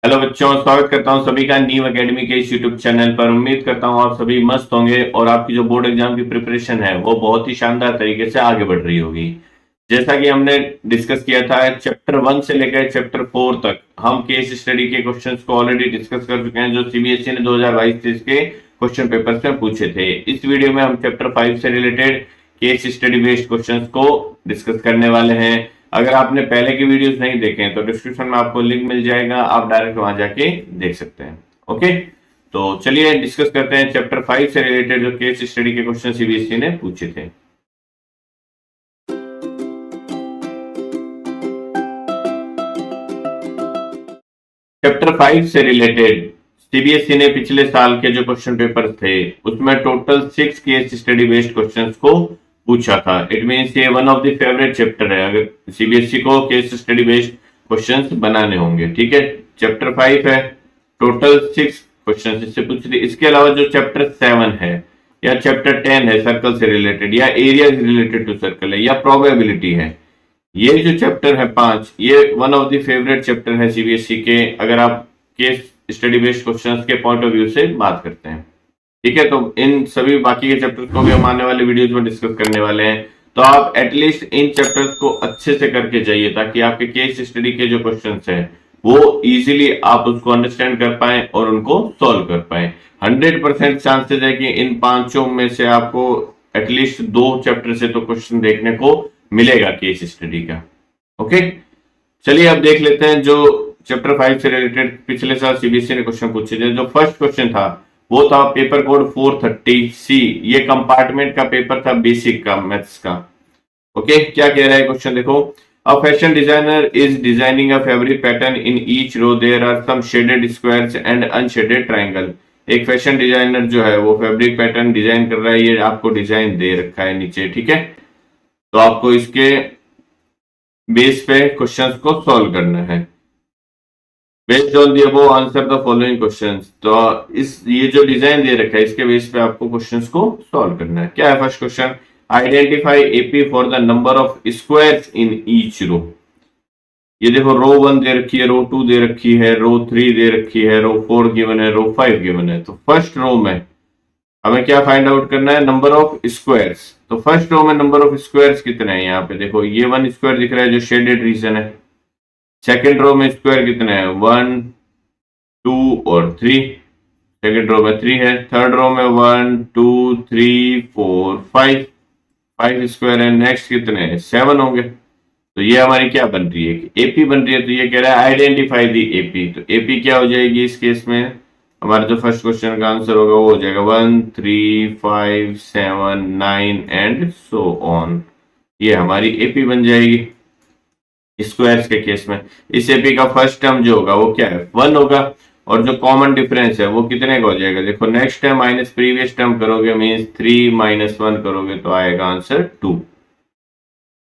Hello बच्चों, स्वागत करता हूं सभी का नीव एकेडमी के इस यूट्यूब चैनल पर। उम्मीद करता हूं आप सभी मस्त होंगे और आपकी जो बोर्ड एग्जाम की प्रिपरेशन है वो बहुत ही शानदार तरीके से आगे बढ़ रही होगी। जैसा कि हमने डिस्कस किया था, चैप्टर 1 से लेकर चैप्टर 4 तक हम केस स्टडी के क्वेश्चंस को ऑलरेडी डिस्कस कर चुके हैं, जो सीबीएसई ने 2022-23 के क्वेश्चन पेपर्स में पूछे थे। इस वीडियो में हम चैप्टर 5 से related case study based questions को डिस्कस करने वाले हैं। अगर आपने पहले की वीडियोस नहीं देखे हैं तो डिस्क्रिप्शन में आपको लिंक मिल जाएगा, आप डायरेक्ट वहां जाके देख सकते हैं। ओके, तो चलिए डिस्कस करते हैं चैप्टर 5 से रिलेटेड जो केस स्टडी के क्वेश्चन सीबीएसई ने पूछे थे। चैप्टर 5 से रिलेटेड सीबीएसई ने पिछले साल के जो क्वेश्चन पेपर थे उसमें total 6 case study based questions को पूछा था। इट मींस ये one of the favourite chapter है अगर सीबीएसई को केस स्टडी बेस्ड क्वेश्चंस बनाने होंगे। ठीक है, चैप्टर 5 है, टोटल 6 क्वेश्चंस इससे पूछ रही। इसके अलावा जो चैप्टर 7 है या चैप्टर 10 है सर्कल से रिलेटेड, या एरिया रिलेटेड टू सर्कल है, या प्रोबेबिलिटी है, ये जो चैप्टर है 5, ये one of the favourite chapter है सीबीएसई के अगर आप केस स्टडी बेस्ड क्वेश्चंस के पॉइंट ऑफ व्यू से बात करते हैं। ठीक है, तो इन सभी बाकी के चैप्टर्स को भी हम आने वाले वीडियोज में डिस्कस करने वाले हैं। तो आप एटलीस्ट इन चैप्टर्स को अच्छे से करके जाइए ताकि आपके केस स्टडी के जो क्वेश्चंस हैं वो इजीली आप उसको अंडरस्टैंड कर पाए और उनको सॉल्व कर पाए। 100% चांसेस है कि इन पांचों में से आपको एटलीस्ट 2 चैप्टर से तो क्वेश्चन देखने को मिलेगा केस स्टडी का। ओके, चलिए अब देख लेते हैं जो चैप्टर 5 से रिलेटेड पिछले साल सीबीएसई ने क्वेश्चन पूछे थे। जो फर्स्ट क्वेश्चन था वो था पेपर कोड 430C। ये कंपार्टमेंट का पेपर था, बेसिक का, मैथ्स का। ओके, क्या कह रहा है क्वेश्चन देखो। A fashion designer is designing a fabric pattern in each row there are some shaded squares and unshaded triangle. एक फैशन डिजाइनर जो है वो फैब्रिक पैटर्न डिजाइन कर रहा है, ये आपको डिजाइन दे रखा है नीचे। ठीक है, तो आपको इसके बेस पे क्वेश्चंस को सॉल्व करना है। Based on the above answer the following questions. तो इस ये जो डिजाइन दे रखा है इसके बेस पे आपको क्वेश्चंस को सॉल्व करना है। क्या है first question, identify AP for the number of squares in each row. ये देखो, रो 1 दे रखी है, रो 2 दे रखी है, रो 3 दे रखी है, रो 4 गिवन है, रो 5 गिवन है। तो फर्स्ट रो में हमें क्या फाइंड आउट करना है, नंबर ऑफ स्क्वायर्स। तो फर्स्ट रो में नंबर ऑफ स्क्वायर्स कितने हैं, यहाँ पे देखो ये 1 स्क्वायर दिख रहा है जो शेडेड रीजन है। सेकेंड रो में स्क्वायर कितने हैं, 1 2 और 3। सेकेंड रो में 3 है। थर्ड रो में 1 2 3 4 5 स्क्वायर है। नेक्स्ट कितने हैं, 7 होंगे। तो ये हमारी क्या बन रही है, एपी बन रही है। तो ये कह रहा है आइडेंटिफाई दी एपी। तो एपी क्या हो जाएगी इस केस में, हमारा जो फर्स्ट क्वेश्चन का आंसर होगा वो हो जाएगा 1 3 5 7 9 एंड सो ऑन। ये हमारी एपी बन जाएगी स्क्वायर्स के केस में। इस एपी का फर्स्ट टर्म जो होगा वो क्या है, 1 होगा, और जो कॉमन डिफरेंस है वो कितने का हो जाएगा, देखो next term minus previous term करोगे मींस 3 - 1 करोगे तो आएगा आंसर 2।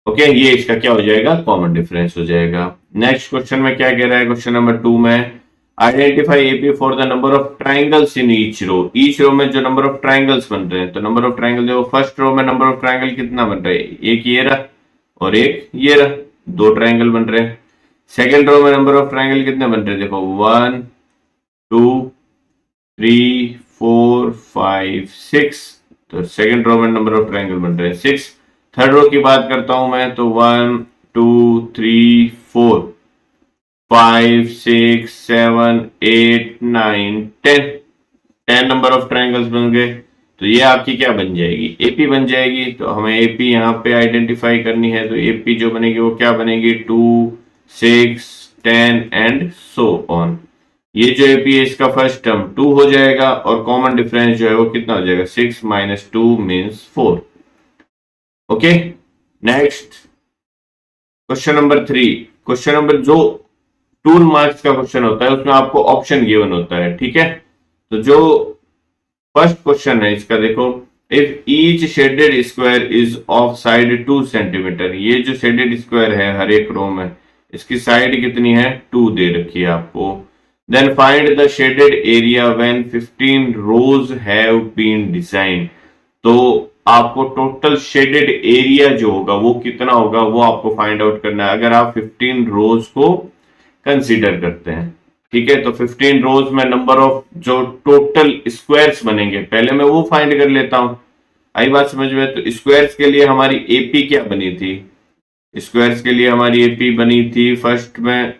ओके, ये इसका क्या हो जाएगा, कॉमन डिफरेंस हो जाएगा। नेक्स्ट क्वेश्चन में क्या कह रहा है, क्वेश्चन नंबर 2 में identify AP for the number of triangles in each row. Each row में जो नंबर ऑफ ट्राइंगल्स बन रहे हैं, तो नंबर ऑफ ट्राइंगल देखो, फर्स्ट रो में नंबर ऑफ ट्राइंगल कितना बन रहा है, एक ये रहा और एक ये रहा, 2 ट्राइंगल बन रहे हैं। सेकेंड रो में नंबर ऑफ ट्राइंगल कितने बन रहे हैं, देखो 1 2 3 4 5 6। तो सेकेंड रो में नंबर ऑफ ट्राइंगल बन रहे हैं 6। थर्ड रो की बात करता हूं मैं तो 1 2 3 4 5 6 7 8 9 10 नंबर ऑफ ट्राइंगल्स बन गए। तो ये आपकी क्या बन जाएगी, एपी बन जाएगी। तो हमें एपी यहाँ पे आइडेंटिफाई करनी है। तो एपी जो बनेगी वो क्या बनेगी, 2 6 10 एंड सो ऑन। ये जो एपी है इसका फर्स्ट टर्म 2 हो जाएगा और कॉमन डिफरेंस जो है वो कितना हो जाएगा, 6 - 2 means 4। Okay, next question number 3। Question number जो 2 मार्क्स का क्वेश्चन होता है उसमें आपको ऑप्शन गिवन होता है। ठीक है, तो जो फर्स्ट क्वेश्चन है इसका देखो, if each shaded square is of side 2 centimetre. ये जो शेडेड स्क्वायर है हर एक रो में, इसकी साइड कितनी है, 2 दे रखी है आपको। Then find the shaded area when 15 rows have been design. तो आपको टोटल शेडेड एरिया जो होगा वो कितना होगा वो आपको फाइंड आउट करना है अगर आप 15 रोज को कंसीडर करते हैं। ठीक है, तो 15 रोज में नंबर ऑफ जो टोटल स्क्वायर्स बनेंगे पहले मैं वो फाइंड कर लेता हूं। आई बात समझ में? तो स्क्वायर्स के लिए हमारी एपी क्या बनी थी? स्क्वायर्स के लिए हमारी एपी बनी थी, फर्स्ट में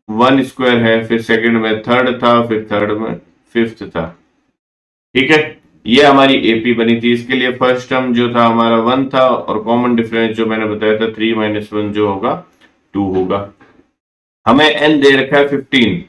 1 स्क्वायर है, फिर सेकंड में थर्ड था, फिर थर्ड में फिफ्थ था। ठीक है, ये हमारी एपी बनी थी। इसके लिए फर्स्ट टर्म जो था हमारा 1 था और कॉमन डिफरेंस जो मैंने बताया था 3 - 1 जो होगा 2 होगा। हमें एन दे रखा है 15,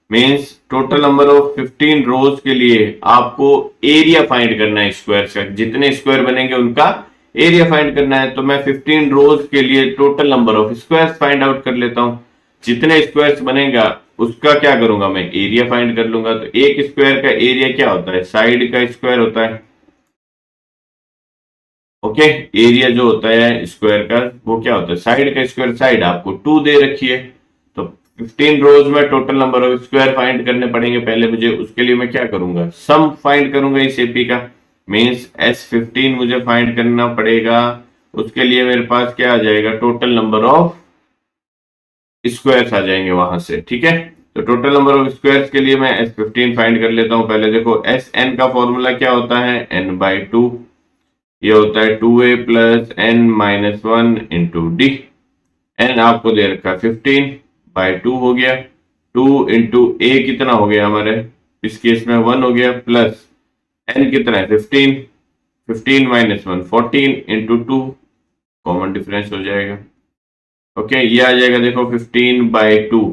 मीन्स टोटल नंबर ऑफ 15 रोज के लिए आपको एरिया फाइंड करना है स्क्वायर का। जितने स्क्वायर बनेंगे उनका एरिया फाइंड करना है। तो मैं 15 रोज के लिए total number of square find out कर लेता हूं। जितने स्क्वायर्स बनेगा उसका क्या करूंगा, मैं एरिया फाइंड कर लूंगा। तो एक स्क्वायर का एरिया क्या होता है? साइड का स्क्वायर होता है। ओके, एरिया जो होता है स्क्वायर का वो क्या होता है? साइड का स्क्वायर। साइड आपको 2 दे रखी है, तो 15 रोज में total number of square find करने पड़ेंगे पहले मुझे। उसके लिए मैं क्या करूंगा? सम फाइंड करूंगा इस एपी का, मीन्स S15 मुझे फाइंड करना पड़ेगा। उसके लिए मेरे पास क्या आ जाएगा? टोटल नंबर ऑफ स्क्वायर्स आ जाएंगे वहां से। ठीक है, तो टोटल नंबर ऑफ स्क्वायर्स के लिए मैं S15 फाइंड कर लेता हूं। पहले देखो Sn का फॉर्मूला क्या होता है? n/2। ये होता है 2a plus n-1 into D. N आपको दे रखा है 15/2 हो गया। 2 इंटू ए कितना हो गया हमारे इस केस में? 1 हो गया, प्लस एन कितना है? 15। 15 - 1 14 इंटू 2, कॉमन डिफरेंस हो जाएगा। ओके, ये आ जाएगा देखो 15/2।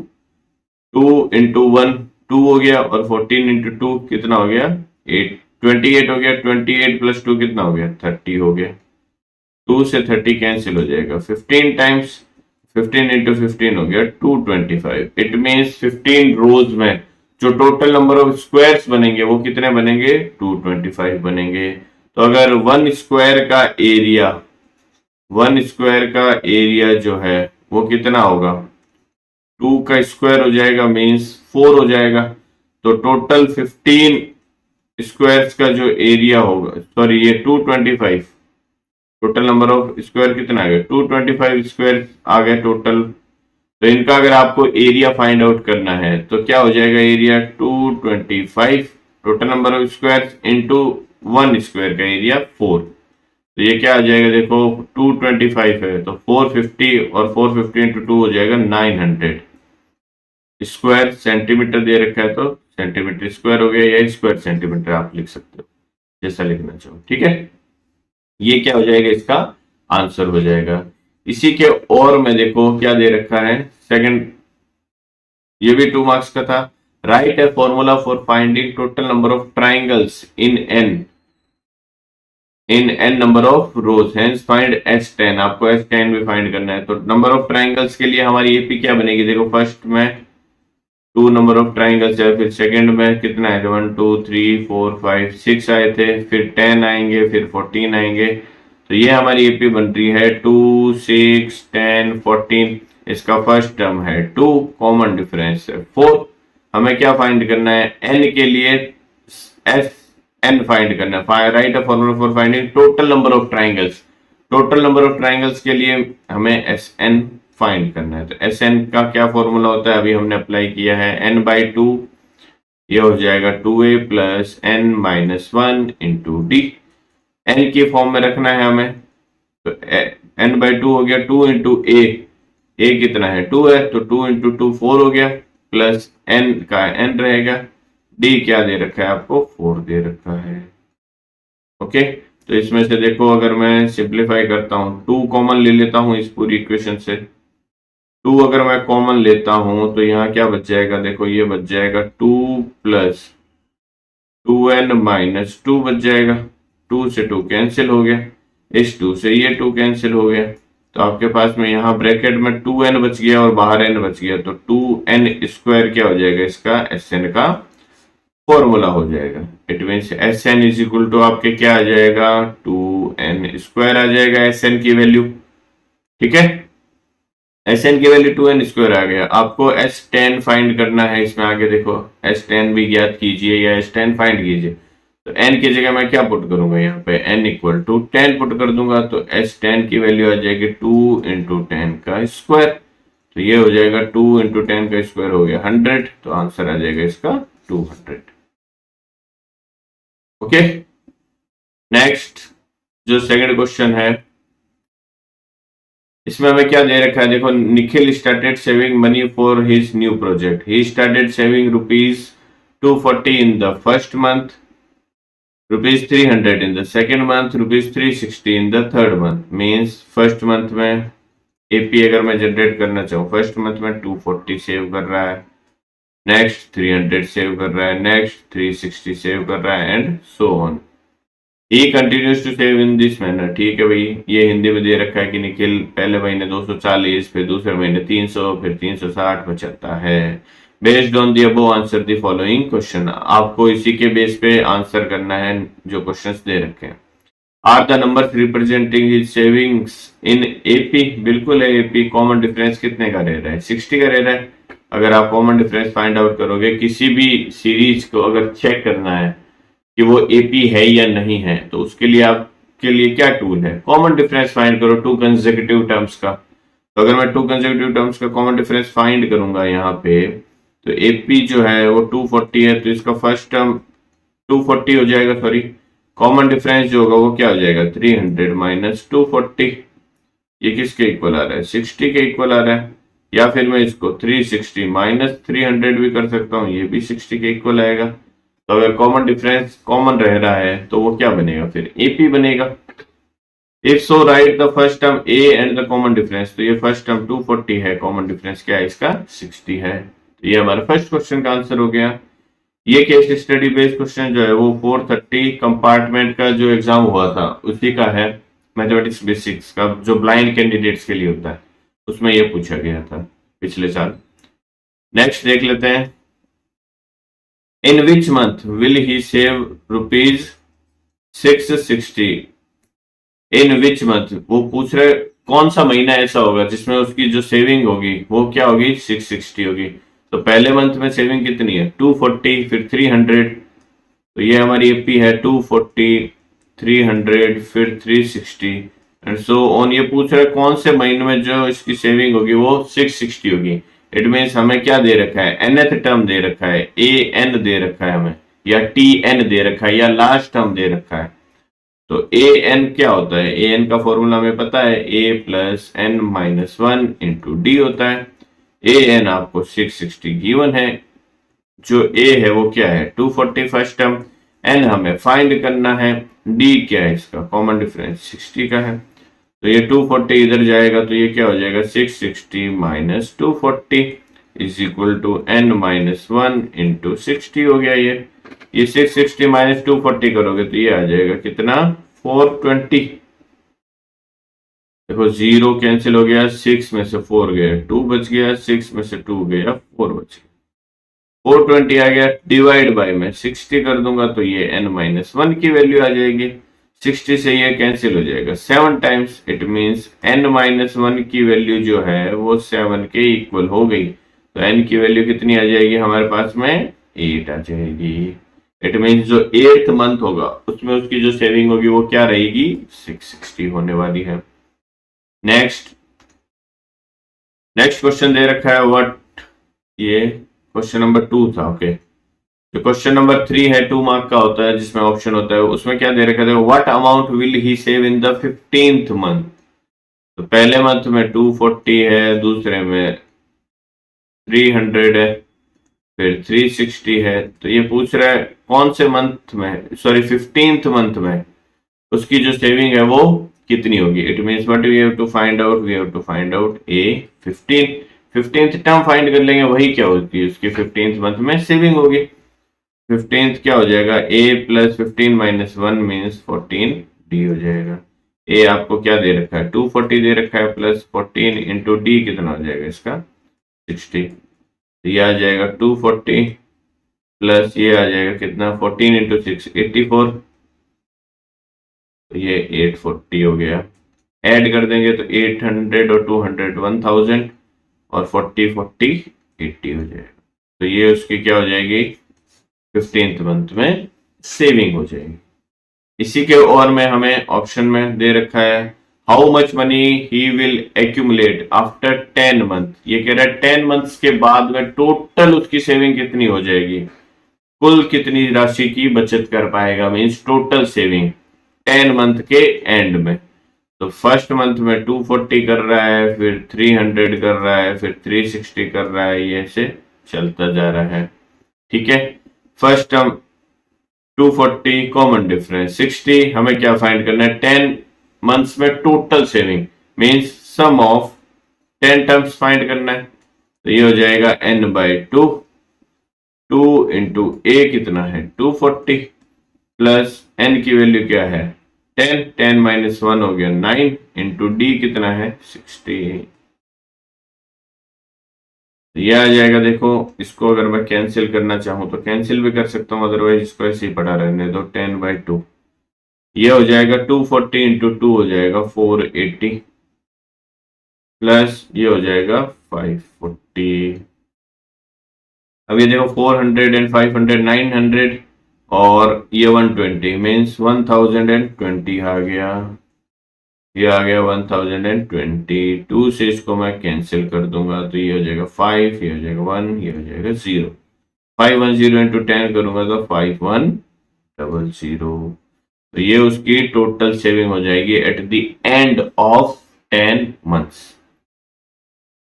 2 इंटू 1 2 हो गया, और 14 इंटू 2 कितना हो गया? 8। 28 हो गया। 28 प्लस 2 कितना हो गया? 30 हो गया। 2 से 30 कैंसिल हो जाएगा। 15 टाइम्स 15 इंटू 15 हो गया 225। इट मीन्स 15 रोज में जो टोटल नंबर ऑफ स्क्वायर्स बनेंगे वो कितने बनेंगे? 225 बनेंगे। तो अगर 1 स्क्वायर का एरिया जो है वो कितना होगा? 2 का स्क्वायर हो जाएगा, मीन्स 4 हो जाएगा। तो टोटल 15 स्क्वायर्स का जो एरिया होगा, सॉरी ये 225, टोटल नंबर ऑफ स्क्वायर कितना आ गया? 225 स्क्वायर आ गया टोटल। तो इनका अगर आपको एरिया फाइंड आउट करना है तो क्या हो जाएगा? Area 225 total number of square into 1 square का एरिया 4। तो ये क्या आ जाएगा? देखो 225 है तो 450, और 450 इंटू 2 हो जाएगा 900 स्क्वायर सेंटीमीटर दे रखा है, तो सेंटीमीटर स्क्वायर हो गया, या स्क्वायर सेंटीमीटर आप लिख सकते हो जैसा लिखना चाहो। ठीक है, ये क्या हो जाएगा? इसका आंसर हो जाएगा। इसी के और में देखो क्या दे रखा है सेकंड, ये भी 2 मार्क्स का था। Right a formula for finding total number of triangles in n number of rose, hence find S10। आपको S10 भी फाइंड करना है। तो नंबर ऑफ ट्राइंगल्स के लिए हमारी एपी क्या बनेगी? देखो फर्स्ट में 2 नंबर ऑफ ट्राइंगल्स है, फिर सेकंड में कितना है? 1 2 3 4 5 6 आए थे, फिर 10 आएंगे, फिर 14 आएंगे। तो ये हमारी एपी बन रही है 2 6 10 14। इसका फर्स्ट टर्म है 2, कॉमन डिफरेंस है 4। हमें क्या फाइंड करना है? एन के लिए एस एन फाइंड करना है। Right a formula for finding total number of triangles. Total number of triangles के लिए हमें एस एन फाइंड करना है। तो एस एन का क्या फॉर्मूला होता है? अभी हमने अप्लाई किया है n/2। ये हो जाएगा 2a plus n-1 into D. N की फॉर्म में रखना है हमें, तो n/2 हो गया 2 इंटू ए कितना है? 2 है, तो 2 इंटू 2 4 हो गया, प्लस n का n रहेगा। डी क्या दे रखा है आपको? 4 दे रखा है। ओके, तो इसमें से देखो अगर मैं सिंप्लीफाई करता हूं, 2 कॉमन ले लेता हूं इस पूरी इक्वेशन से। 2 अगर मैं कॉमन लेता हूं तो यहाँ क्या बच जाएगा? देखो ये बच जाएगा 2 प्लस 2n-2 बच जाएगा। 2 से 2 कैंसिल हो गया, इस 2 से ये 2 कैंसिल हो गया। तो आपके पास में यहाँ ब्रैकेट में 2n बच गया और बाहर n बच गया। तो 2n स्क्वायर क्या हो जाएगा? इसका Sn का फॉर्मूला हो जाएगा। It means Sn is equal to आपके क्या आ जाएगा? 2n स्क्वायर आ जाएगा Sn की वैल्यू। ठीक है, Sn की वैल्यू 2n स्क्वायर आ गया। आपको S10 फाइंड करना है। इसमें आगे देखो S10 भी ज्ञात कीजिए या S10 फाइंड कीजिए। तो n की जगह मैं क्या पुट करूंगा? यहाँ पे n इक्वल टू 10 पुट कर दूंगा। तो S10 की वैल्यू आ जाएगी 2 इंटू 10 का स्क्वायर। तो ये हो जाएगा 2 इंटू 10 का स्क्वायर हो गया 100, तो आंसर आ जाएगा इसका 200। ओके, नेक्स्ट जो सेकंड क्वेश्चन है, इसमें हमें क्या दे रखा है, देखो, Nikhil started saving money for his new project, he started saving rupees 240 in the first month, rupees 300 in the second month, rupees 360 in the third month. Means first month में एपी अगर मैं जनरेट करना चाहूँ, फर्स्ट मंथ में 240 save कर रहा है, next 300 save कर रहा है, नेक्स्ट 360 सेव कर रहा है, and so on. He continues to save in this manner. ठीक है भाई, ये हिंदी में दे रखा है कि निखिल पहले महीने 240, फिर दूसरे महीने 300, फिर 360 बचाता है। Based on the above answer the following question. आपको इसी के बेस पे आंसर करना है जो क्वेश्चंस दे रखे हैं। Are the numbers representing his savings in AP, बिल्कुल है एपी। कॉमन डिफरेंस कितने का रह रहा है, 60 का रह रहा है। अगर आप कॉमन डिफरेंस फाइंड आउट करोगे, किसी भी सीरीज को अगर चेक करना है कि वो एपी है या नहीं है, तो उसके लिए आपके लिए क्या टूल है, कॉमन डिफरेंस फाइंड करो टू कंसेक्यूटिव टर्म्स का। तो अगर मैं टू कंसेक्यूटिव टर्म्स का कॉमन डिफरेंस फाइंड करूंगा यहाँ पे, तो एपी जो है वो 240 है, तो इसका फर्स्ट टर्म 240 हो जाएगा, सॉरी, कॉमन डिफरेंस जो होगा वो क्या हो जाएगा, 300 माइनस 240। ये किसके इक्वल आ रहा है, 60 के इक्वल आ रहा है। या फिर मैं इसको 360 माइनस 300 भी कर सकता हूँ, ये भी 60 के इक्वल आएगा। तो अगर कॉमन डिफरेंस कॉमन रह रहा है तो वो क्या बनेगा, फिर एपी बनेगा। If so right the first term A and the common difference. तो ये फर्स्ट टर्म 240 है, कॉमन डिफरेंस क्या है इसका, 60 है। तो ये हमारा फर्स्ट क्वेश्चन का आंसर हो गया। ये केस स्टडी बेस्ड क्वेश्चन जो है वो 430 कंपार्टमेंट का जो एग्जाम हुआ था उसी का है, मैथमेटिक्स बेसिक्स का, जो ब्लाइंड कैंडिडेट्स के लिए होता है, उसमें ये पूछा गया था पिछले साल। नेक्स्ट देख लेते हैं, in which month will he save rupees 660। In which month, वो पूछ रहे कौन सा महीना ऐसा होगा जिसमें उसकी जो सेविंग होगी वो क्या होगी, 660 होगी। तो पहले मंथ में सेविंग कितनी है, 240, फिर 300, तो ये हमारी एपी है 240, 300, फिर 360 एंड सो ऑन। ये पूछ रहा है कौन से महीने में जो इसकी सेविंग होगी वो 660 होगी। इट मीन्स हमें क्या दे रखा है, nth टर्म दे रखा है, ए एन दे रखा है हमें, या टी एन दे रखा है, या लास्ट टर्म दे रखा है। तो ए एन क्या होता है, ए एन का फॉर्मूला हमें पता है, a plus N minus 1 into d होता है। ए एन आपको 660 गिवन है, जो ए है वो क्या है 240 फर्स्ट टर्म, एन हमें फाइंड करना है, डी क्या है इसका कॉमन डिफरेंस 60 का है। तो ये 240 इधर जाएगा तो ये क्या हो जाएगा, 660 minus 240 is equal to N minus 1 into 60 हो गया। ये 660 माइनस 240 करोगे तो ये आ जाएगा कितना, 420। देखो जीरो कैंसिल हो गया, 6 में से 4 गया 2 बच गया, 6 में से 2 गया 4 बच गया, 420 आ गया। डिवाइड बाय में 60 कर दूंगा तो ये n माइनस 1 की वैल्यू आ जाएगी। 60 से ये कैंसिल हो जाएगा 7 times, it means n minus 1 की वैल्यू जो है वो 7 के इक्वल हो गई। तो n की वैल्यू कितनी आ जाएगी हमारे पास में, 8 आ जाएगी। इट मींस जो 8th मंथ होगा उसमें उसकी जो सेविंग होगी वो क्या रहेगी, 660 होने वाली है। नेक्स्ट क्वेश्चन दे रखा है व्हाट, ये क्वेश्चन नंबर 2 था। ओके, जो क्वेश्चन नंबर 3 है 2 मार्क का होता है, जिसमें ऑप्शन होता है, उसमें क्या दे रखा था, what amount will he save in the 15th month. तो पहले मंथ में 240 है, दूसरे में 300 है, फिर 360 है। तो ये पूछ रहा है कौन से मंथ में, सॉरी 15th मंथ में उसकी जो सेविंग है वो कितनी होगी। It means what we have to find out, we have to find out a 15th term find कर लेंगे, वही क्या होती है उसकी 15th मंथ में सेविंग होगी। 15th क्या हो जाएगा, ए प्लस 15 माइनस 1 मीन्स 14 डी हो जाएगा। ए आपको क्या दे रखा है, 240 दे रखा है, प्लस 14 इंटू डी कितना हो जाएगा इसका 60। तो ये आ जाएगा 240 प्लस ये आ जाएगा कितना, 14 इंटू 6 84, तो ये 840 हो गया। ऐड कर देंगे तो 800 और 200 1000 और 40 40 80 हो जाएगा। तो ये उसकी क्या हो जाएगी, 15th मंथ में सेविंग हो जाएगी। इसी के और में हमें ऑप्शन में दे रखा है, how much money he will accumulate after 10 month. ये कह रहा है 10 मंथ्स के बाद में टोटल उसकी सेविंग कितनी हो जाएगी, कुल कितनी राशि की बचत कर पाएगा, मीन्स टोटल सेविंग 10 मंथ के एंड में। तो फर्स्ट मंथ में 240 कर रहा है, फिर 300 कर रहा है, फिर 360 कर रहा है, ये ऐसे चलता जा रहा है। ठीक है, फर्स्ट टर्म 240 कॉमन डिफरेंस 60, हमें क्या फाइंड करना है, 10 मंथ्स में total saving means sum of 10 terms find करना है। तो ये हो जाएगा n/2, 2 इंटू ए कितना है 240 प्लस n की वैल्यू क्या है 10, 10 माइनस 1 हो गया 9 इंटू डी कितना है 60। तो ये आ जाएगा, देखो इसको अगर मैं कैंसिल करना चाहूं तो कैंसिल भी कर सकता हूं, अदरवाइज इसको ऐसे ही पड़ा रहने दो 10/2। ये हो जाएगा 240 इंटू 2 हो जाएगा 480 प्लस ये हो जाएगा 540। अब ये देखो 400 एंड 500 900 और ये 120 मीन्स 1020 आ गया। ये आ गया 1020। 2 से इसको मैं कैंसिल कर दूंगा तो ये हो जाएगा 5, ये हो जाएगा 1, ये हो जाएगा 0। 510 इंटू 10 करूंगा तो 5100। तो ये उसकी टोटल सेविंग हो जाएगी at the end of 10 months.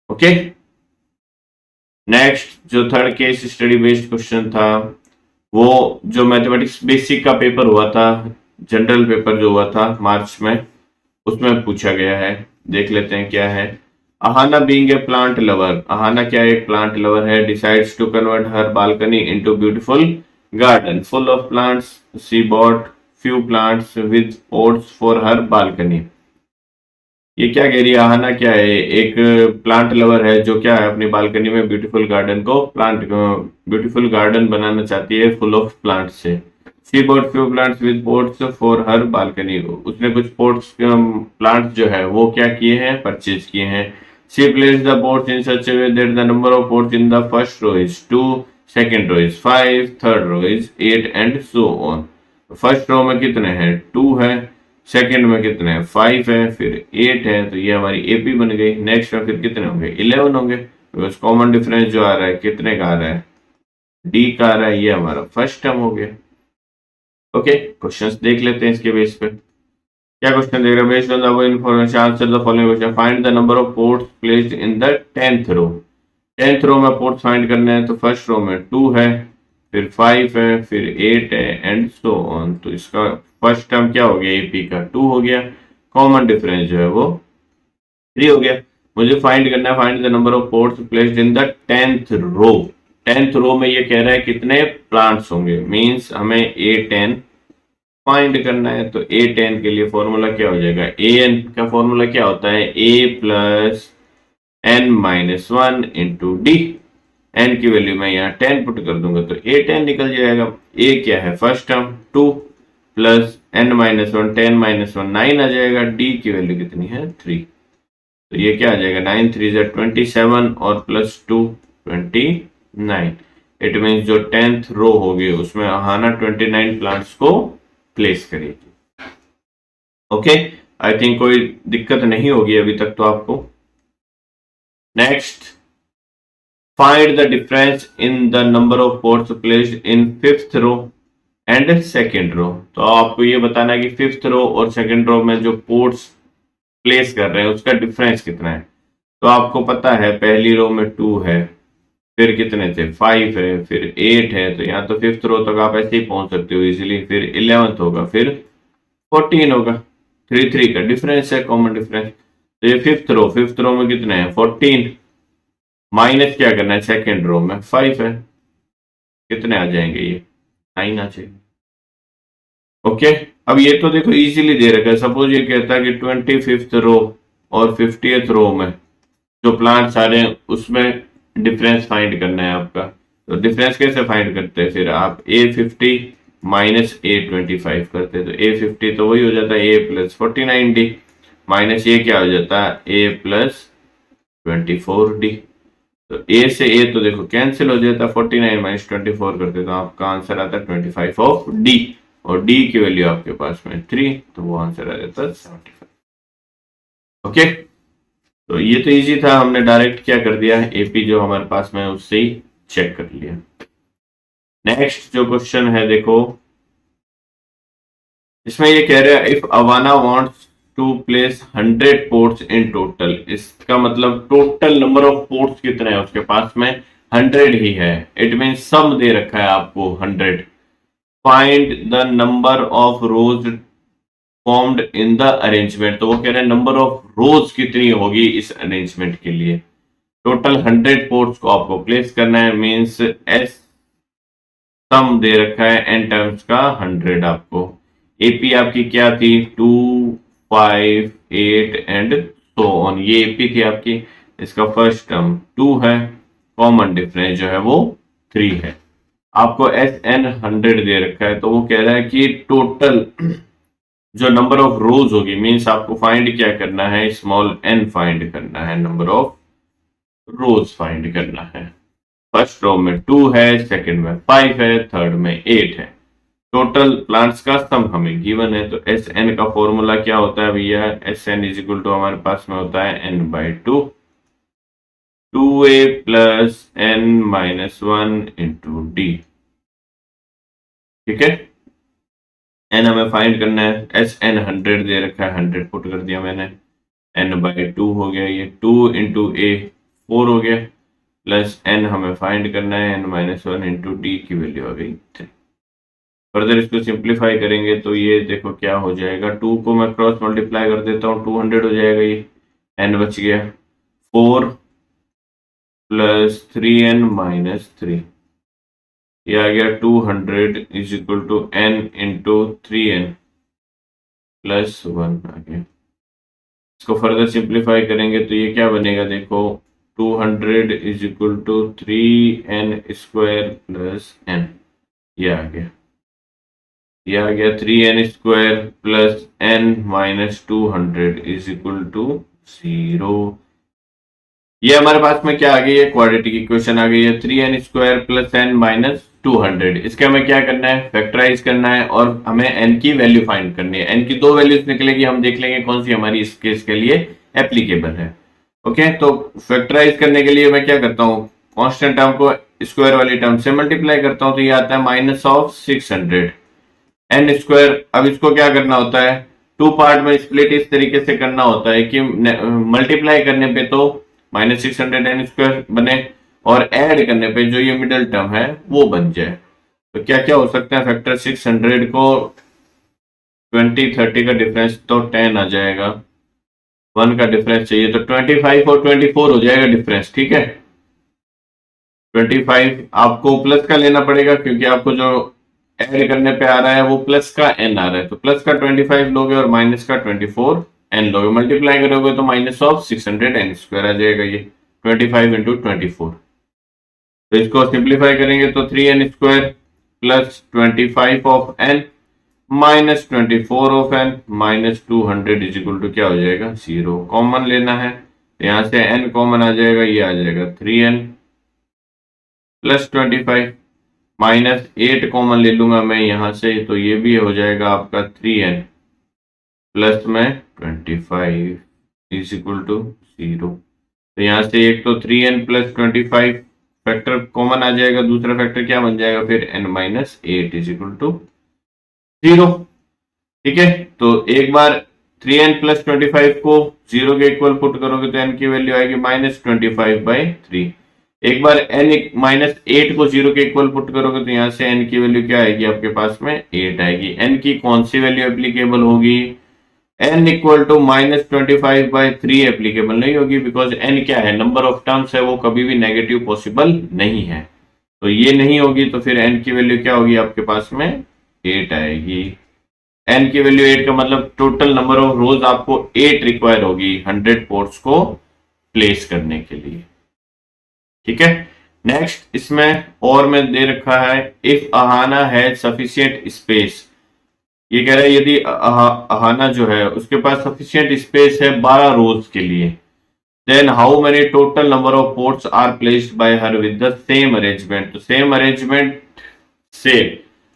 Okay, next जो third case study based question था, वो जो मैथमेटिक्स बेसिक का पेपर हुआ था, जनरल पेपर जो हुआ था मार्च में, उसमें पूछा गया है। देख लेते हैं क्या है। Ahana being a plant lover, Ahana क्या एक प्लांट लवर है, decides to convert her balcony into beautiful garden full of plants. She bought few plants with pots for her balcony. ये क्या कह रही है, अहाना क्या है, एक प्लांट लवर है जो क्या है अपनी बालकनी में ब्यूटीफुल गार्डन बनाना चाहती है फुल ऑफ प्लांट से। She bought few plants with pots for her balcony, उसने कुछ पॉट्स प्लांट जो है वो क्या किए हैं, परचेज किए हैं। She place the pots in such a way that the number of pots in the first row is 2, second row is 5, third row is 8 and so on. First row में कितने हैं 2 है, सेकंड में कितने हैं 5 है, फिर 8 है, तो ये हमारी एपी बन गई। नेक्स्ट में फिर कितने होंगे 11 होंगे, बिकॉज कॉमन डिफरेंस जो आ रहा है कितने का आ रहा है, डी का आ रहा है, ये हमारा फर्स्ट टर्म हो गया। ओके, क्वेश्चंस देख लेते हैं इसके बेस पे। क्या क्वेश्चन देख रहे हैं, based on the above information answer the following question. Find the number of ports placed in the 10th row. 10th row में पोर्ट्स फाइंड करने हैं, तो फर्स्ट रो में 2 है, फिर 5 है, फिर 8 है एंड सो ऑन। तो इसका फर्स्ट टर्म क्या हो गया, एपी का 2 हो गया, कॉमन डिफरेंस जो है वो 3 हो गया। मुझे फाइंड करना है, find the number of ports placed in the 10th row. 10th row में ये कह रहा है कितने प्लांट्स होंगे, मींस हमें A10 फाइंड करना है। तो A10 के लिए फॉर्मूला क्या हो जाएगा, AN का फॉर्मूला क्या होता है, A plus n-1 into D. N की वैल्यू मैं यहाँ 10 पुट कर दूंगा तो A10 निकल जाएगा। ए क्या है फर्स्ट टर्म 2 प्लस n-1 10-1 9 आ जाएगा। डी की वैल्यू कितनी है 3, तो ये क्या आ जाएगा 9 3 27 और प्लस 2 29। इट मीन्स जो 10th रो होगी उसमें अहाना 29 प्लांट्स को प्लेस करेगी। ओके, आई थिंक कोई दिक्कत नहीं होगी अभी तक तो आपको। Next, find the difference in the number of pots placed in 5th row and 2nd row। तो आपको ये बताना है कि 5th रो और 2nd रो में जो पोर्ट्स प्लेस कर रहे हैं उसका डिफरेंस कितना है। तो आपको पता है पहली रो में 2 है, फिर कितने थे 5 है, फिर 8 है, तो यहाँ तो 5th रो तक आप ऐसे ही पहुंच सकते हो इजीली। फिर 11th होगा, फिर 14 होगा, 3 का डिफरेंस है, कॉमन डिफरेंस। तो ये 5th रो में कितने हैं 14, माइनस क्या करना है सेकेंड रो में 5 है, कितने आ जाएंगे ये 9 आ जाएंगे। ओके, अब ये तो देखो इजीली दे रखा है। सपोज ये कहता है कि 25th रो और 50th रो में जो प्लांट्स आ रहे हैं उसमें डिफरेंस फाइंड करना है आपका। तो डिफरेंस कैसे फाइंड करते हैं, फिर आप A50 माइनस A25 करते हैं। तो A50 तो वही हो जाता है A प्लस 49D माइनस ये क्या हो जाता है A प्लस 24D। तो ए से ए तो देखो कैंसिल हो जाता है, 49 माइनस 24 करते तो आपका आंसर आता है 25 ऑफ डी, और डी की वैल्यू आपके पास में 3, तो वो आंसर आ जाता है 75। ओके, तो ये तो इजी था, हमने डायरेक्ट क्या कर दिया, एपी जो हमारे पास में उससे ही चेक कर लिया। नेक्स्ट जो क्वेश्चन है देखो, इसमें ये कह रहा है if Avana wants to place 100 ports in total, इसका मतलब टोटल नंबर ऑफ पोर्ट्स कितने हैं उसके पास में, 100 ही है। इट मीन सम दे रखा है आपको 100। Find the number of rose formed in the arrangement, तो वो कह रहे हैं नंबर ऑफ रोज कितनी होगी इस अरेंजमेंट के लिए। टोटल 100 पोर्ट्स को आपको प्लेस करना है, मींस एस सम दे रखा है एन टर्म्स का 100 आपको। एपी आपकी क्या थी, 2, 5, 8 एंड सो ऑन, ये एपी थी आपकी। इसका फर्स्ट टर्म 2 है, कॉमन डिफरेंस जो है वो 3 है। आपको एस एन 100 दे रखा है, तो वो कह रहा है कि टोटल जो नंबर ऑफ रोज होगी, मीन्स आपको फाइंड क्या करना है, स्मॉल एन फाइंड करना है, नंबर ऑफ रोज फाइंड करना है। फर्स्ट रो में 2 है, सेकंड में 5 है, थर्ड में 8 है। टोटल प्लांट्स का सम हमें गिवन है, तो एस एन का फॉर्मूला क्या होता है भैया, S N is equal to हमारे पास में होता है N by 2, 2a plus N minus 1 into D. ठीक है, एन हमें फाइंड करना है, एस एन 100 दे रखा है, 100 पुट कर दिया मैंने, एन बाई 2 हो गया, ये 2 इंटू ए 4 हो गया, प्लस एन हमें फाइंड करना है, एन माइनस 1 इंटू डी की वैल्यू आ गई 3। फर्दर इसको सिंप्लीफाई करेंगे तो ये देखो क्या हो जाएगा, 2 को मैं क्रॉस मल्टीप्लाई कर देता हूँ, 200 हो जाएगा, ये एन बच गया 4 प्लस 3n माइनस 3, ये आ गया 200 is equal to n into 3n plus 1 आ गया। इसको फर्दर सिंप्लीफाई करेंगे तो ये क्या बनेगा देखो, 200 is equal to 3n square plus n, ये आ गया, ये आ गया 3n square plus n minus 200 is equal to 0। ये हमारे पास में क्या आ गई है, क्वाड्रेटिक इक्वेशन आ गई है, 3n square plus n minus 200। इसके हमें क्या करना है, फैक्टराइज करना है और हमें n की वैल्यू फाइंड करनी है। n की 2 वैल्यूज निकलेगी, हम देख लेंगे कौन सी हमारी इस केस के लिए एप्लीकेबल है। ओके, तो फैक्टराइज करने के लिए मैं क्या करता हूँ, कांस्टेंट टर्म को स्क्वायर वाली टर्म से मल्टीप्लाई करता हूँ, तो ये आता है माइनस ऑफ 600 n स्क्वायर। अब इसको क्या करना होता है, 2 पार्ट में स्प्लिट इस तरीके से करना होता है कि मल्टीप्लाई करने पे तो -600 n स्क्वायर बने और ऐड करने पे जो ये मिडिल टर्म है वो बन जाए। तो क्या क्या हो सकता है, फैक्टर 600 को 20 30 का डिफरेंस तो 10 आ जाएगा, 1 का डिफरेंस चाहिए तो 25 और 24 हो जाएगा डिफरेंस। ठीक है, 25 आपको प्लस का लेना पड़ेगा क्योंकि आपको जो ऐड करने पे आ रहा है वो प्लस का n आ रहा है, तो प्लस का 25 लोगे और माइनस का 24 n लोगे, मल्टीप्लाई करोगे तो माइनस ऑफ 600 n स्क्वायर आ जाएगा, ये 25 इंटू 24। तो इसको सिंप्लीफाई करेंगे तो 3n square plus 25 of n minus 24 of n minus 200 is equal to क्या हो जाएगा, 0। कॉमन लेना है, तो यहां से n कॉमन आ जाएगा, ये आ जाएगा 3n प्लस 25 माइनस 8 कॉमन ले लूंगा मैं यहां से, तो ये भी हो जाएगा आपका 3n प्लस में 25 इज इक्वल टू 0। तो यहां से एक तो 3n प्लस 25 फैक्टर कॉमन आ जाएगा, दूसरा फैक्टर क्या बन जाएगा फिर n minus 8 is equal to 0। ठीक है, तो एक बार 3n प्लस 25 को 0 के इक्वल पुट करोगे तो n की वैल्यू आएगी -25/3। एक बार n माइनस 8 को 0 के इक्वल पुट करोगे तो यहां से n की वैल्यू क्या आएगी आपके पास में 8 आएगी। n की कौन सी वैल्यू एप्लीकेबल होगी, n इक्वल टू -25/3 एप्लीकेबल नहीं होगी, बिकॉज n क्या है, नंबर ऑफ टर्म्स है, वो कभी भी नेगेटिव पॉसिबल नहीं है, तो ये नहीं होगी। तो फिर n की वैल्यू क्या होगी आपके पास में 8 आएगी। n की वैल्यू 8 का मतलब टोटल नंबर ऑफ रोज आपको 8 रिक्वायर होगी 100 पोर्ट्स को प्लेस करने के लिए। ठीक है, नेक्स्ट इसमें और में दे रखा है इफ अहाना है सफिशियंट स्पेस, ये कह रहा है यदि अहाना जो है उसके पास सफिशियंट स्पेस है 12 रोज के लिए, then how many total number of pots are placed by her with the same arrangement. तो सेम अरेंजमेंट से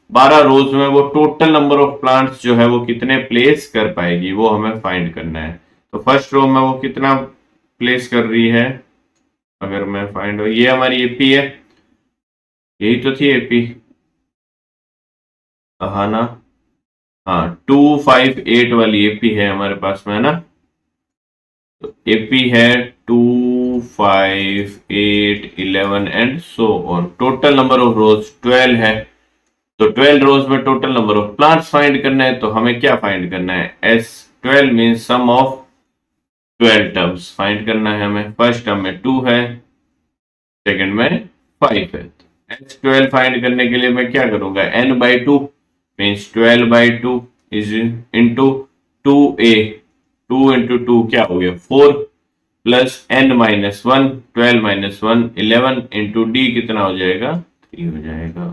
12 रोज में वो टोटल नंबर ऑफ प्लांट्स जो है वो कितने प्लेस कर पाएगी, वो हमें फाइंड करना है। तो फर्स्ट रो में वो कितना प्लेस कर रही है, अगर मैं फाइंड हो, ये हमारी एपी है, यही तो थी एपी, हाँ ना, हाँ 258 वाली एपी है हमारे पास में, है ना। तो एपी है 258 11 and so on. Total number of rows 12 है, तो 12 रोज में total number of plants find करना है। तो हमें क्या फाइंड करना है, S 12 mean sum of 12 terms find करना है हमें। फर्स्ट टर्म में 2 है, सेकंड में 5 है। एस 12 फाइंड करने के लिए मैं क्या करूंगा, n by 2 means 12 by 2 is into 2a, 2 into 2 क्या हो गया 4 plus n minus 1, 12 minus 1 11 into d कितना हो जाएगा 3 हो जाएगा।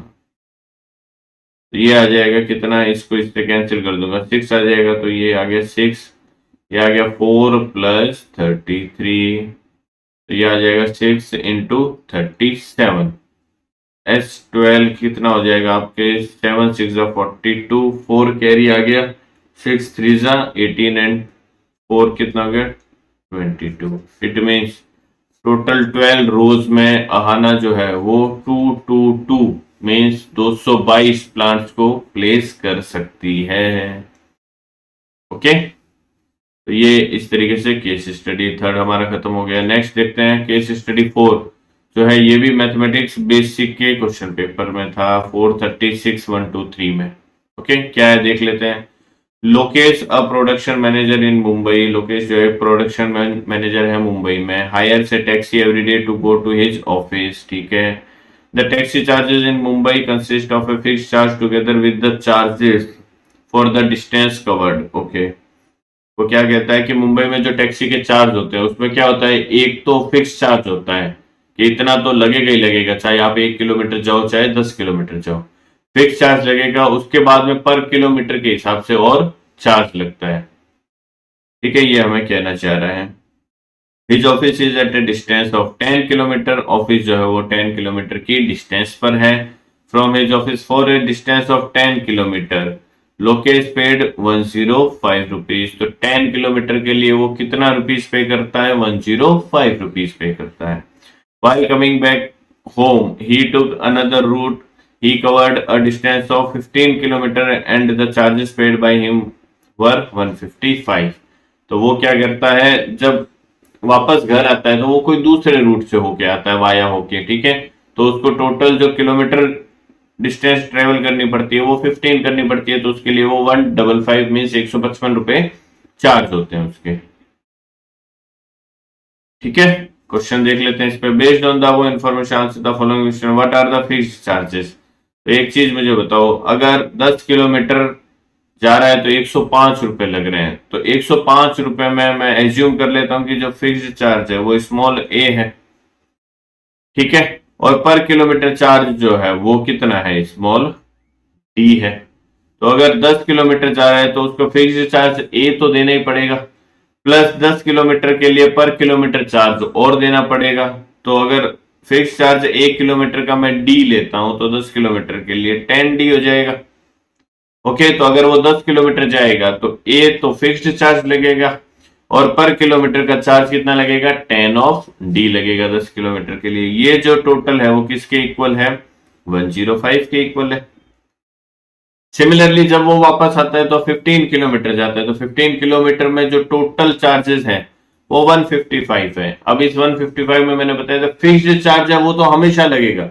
तो ये आ जाएगा कितना, इसको इससे कैंसिल कर दूंगा, 6 आ जाएगा। तो ये आ गया 6, ये आ गया 4 प्लस 33, तो ये आ जाएगा 6 इंटू 37। S12 कितना हो जाएगा आपके, 7 6 42, 4 कैरी आ गया, 6 3 18 एंड 4 कितना हो गया 22। इट मीन्स टोटल 12 रोज में अहाना जो है वो 222 मीन्स 222 प्लांट्स को प्लेस कर सकती है। ओके, तो ये इस तरीके से केस स्टडी थर्ड हमारा खत्म हो गया। नेक्स्ट देखते हैं केस स्टडी 4, जो है ये भी मैथमेटिक्स बेसिक के क्वेश्चन पेपर में था 436 1 2 3 में। ओके, क्या है देख लेते हैं। Lokesh a production manager in Mumbai, Lokesh जो है प्रोडक्शन मैनेजर है मुंबई में, hires taxi every day to go to his office, ठीक है। The taxi charges in Mumbai consist of a fix charge together with the charges for the distance covered. Okay, वो क्या कहता है कि मुंबई में जो टैक्सी के चार्ज होते हैं उसमें क्या होता है, एक तो फिक्स चार्ज होता है कि इतना तो लगेगा ही लगेगा, चाहे आप 1 किलोमीटर जाओ चाहे 10 किलोमीटर जाओ, फिक्स चार्ज लगेगा। उसके बाद में पर किलोमीटर के हिसाब से और चार्ज लगता है, ठीक है। ये हमें कहना चाह रहा है his office is at a distance of 10 kilometre, office जो है वो 10 किलोमीटर की डिस्टेंस पर है। From his office for a distance of 10 kilometre Lokesh paid 105 rupees. तो 10 किलोमीटर के लिए वो कितना रुपीज पे करता है, 105 रुपीज पे करता है। While coming back home, he took another route. He covered a distance of 15 kilometer and the charges paid by him were 155. तो वो क्या करता है, जब वापस घर आता है तो वो कोई दूसरे रूट से होके आता है, वाया होके, ठीक है। तो उसको टोटल जो किलोमीटर डिस्टेंस ट्रेवल करनी पड़ती है वो 15 करनी पड़ती है, तो उसके लिए वो 155 मीन्स 155 रुपए चार्ज होते हैं उसके, ठीक है। क्वेश्चन देख लेते हैं इस पे। बेस्ड ऑन द वो information answer the following question, what are the fixed charges. तो एक चीज मुझे बताओ, अगर 10 किलोमीटर जा रहा है तो 105 रुपए लग रहे हैं, तो 105 रुपए में मैं एज्यूम कर लेता हूं कि जो फिक्स्ड चार्ज है वो स्मॉल ए है, ठीक है। और पर किलोमीटर चार्ज जो है वो कितना है, स्मॉल डी है। तो अगर 10 किलोमीटर जा रहा है तो उसको फिक्स्ड चार्ज ए तो देना ही पड़ेगा, प्लस 10 किलोमीटर के लिए पर किलोमीटर चार्ज और देना पड़ेगा। तो अगर फिक्स चार्ज 1 किलोमीटर का मैं डी लेता हूं तो 10 किलोमीटर के लिए 10D हो जाएगा। ओके, तो अगर वो 10 किलोमीटर जाएगा तो ए तो फिक्स्ड चार्ज लगेगा और पर किलोमीटर का चार्ज कितना लगेगा, 10 ऑफ डी लगेगा 10 किलोमीटर के लिए। ये जो टोटल है वो किसके इक्वल है, 105 के इक्वल है। सिमिलरली जब वो वापस आता है तो 15 किलोमीटर जाता है, तो 15 किलोमीटर में जो टोटल चार्जेस है वो 155 है। अब इस 155 में मैंने बताया था फिक्स्ड चार्ज है वो तो हमेशा लगेगा,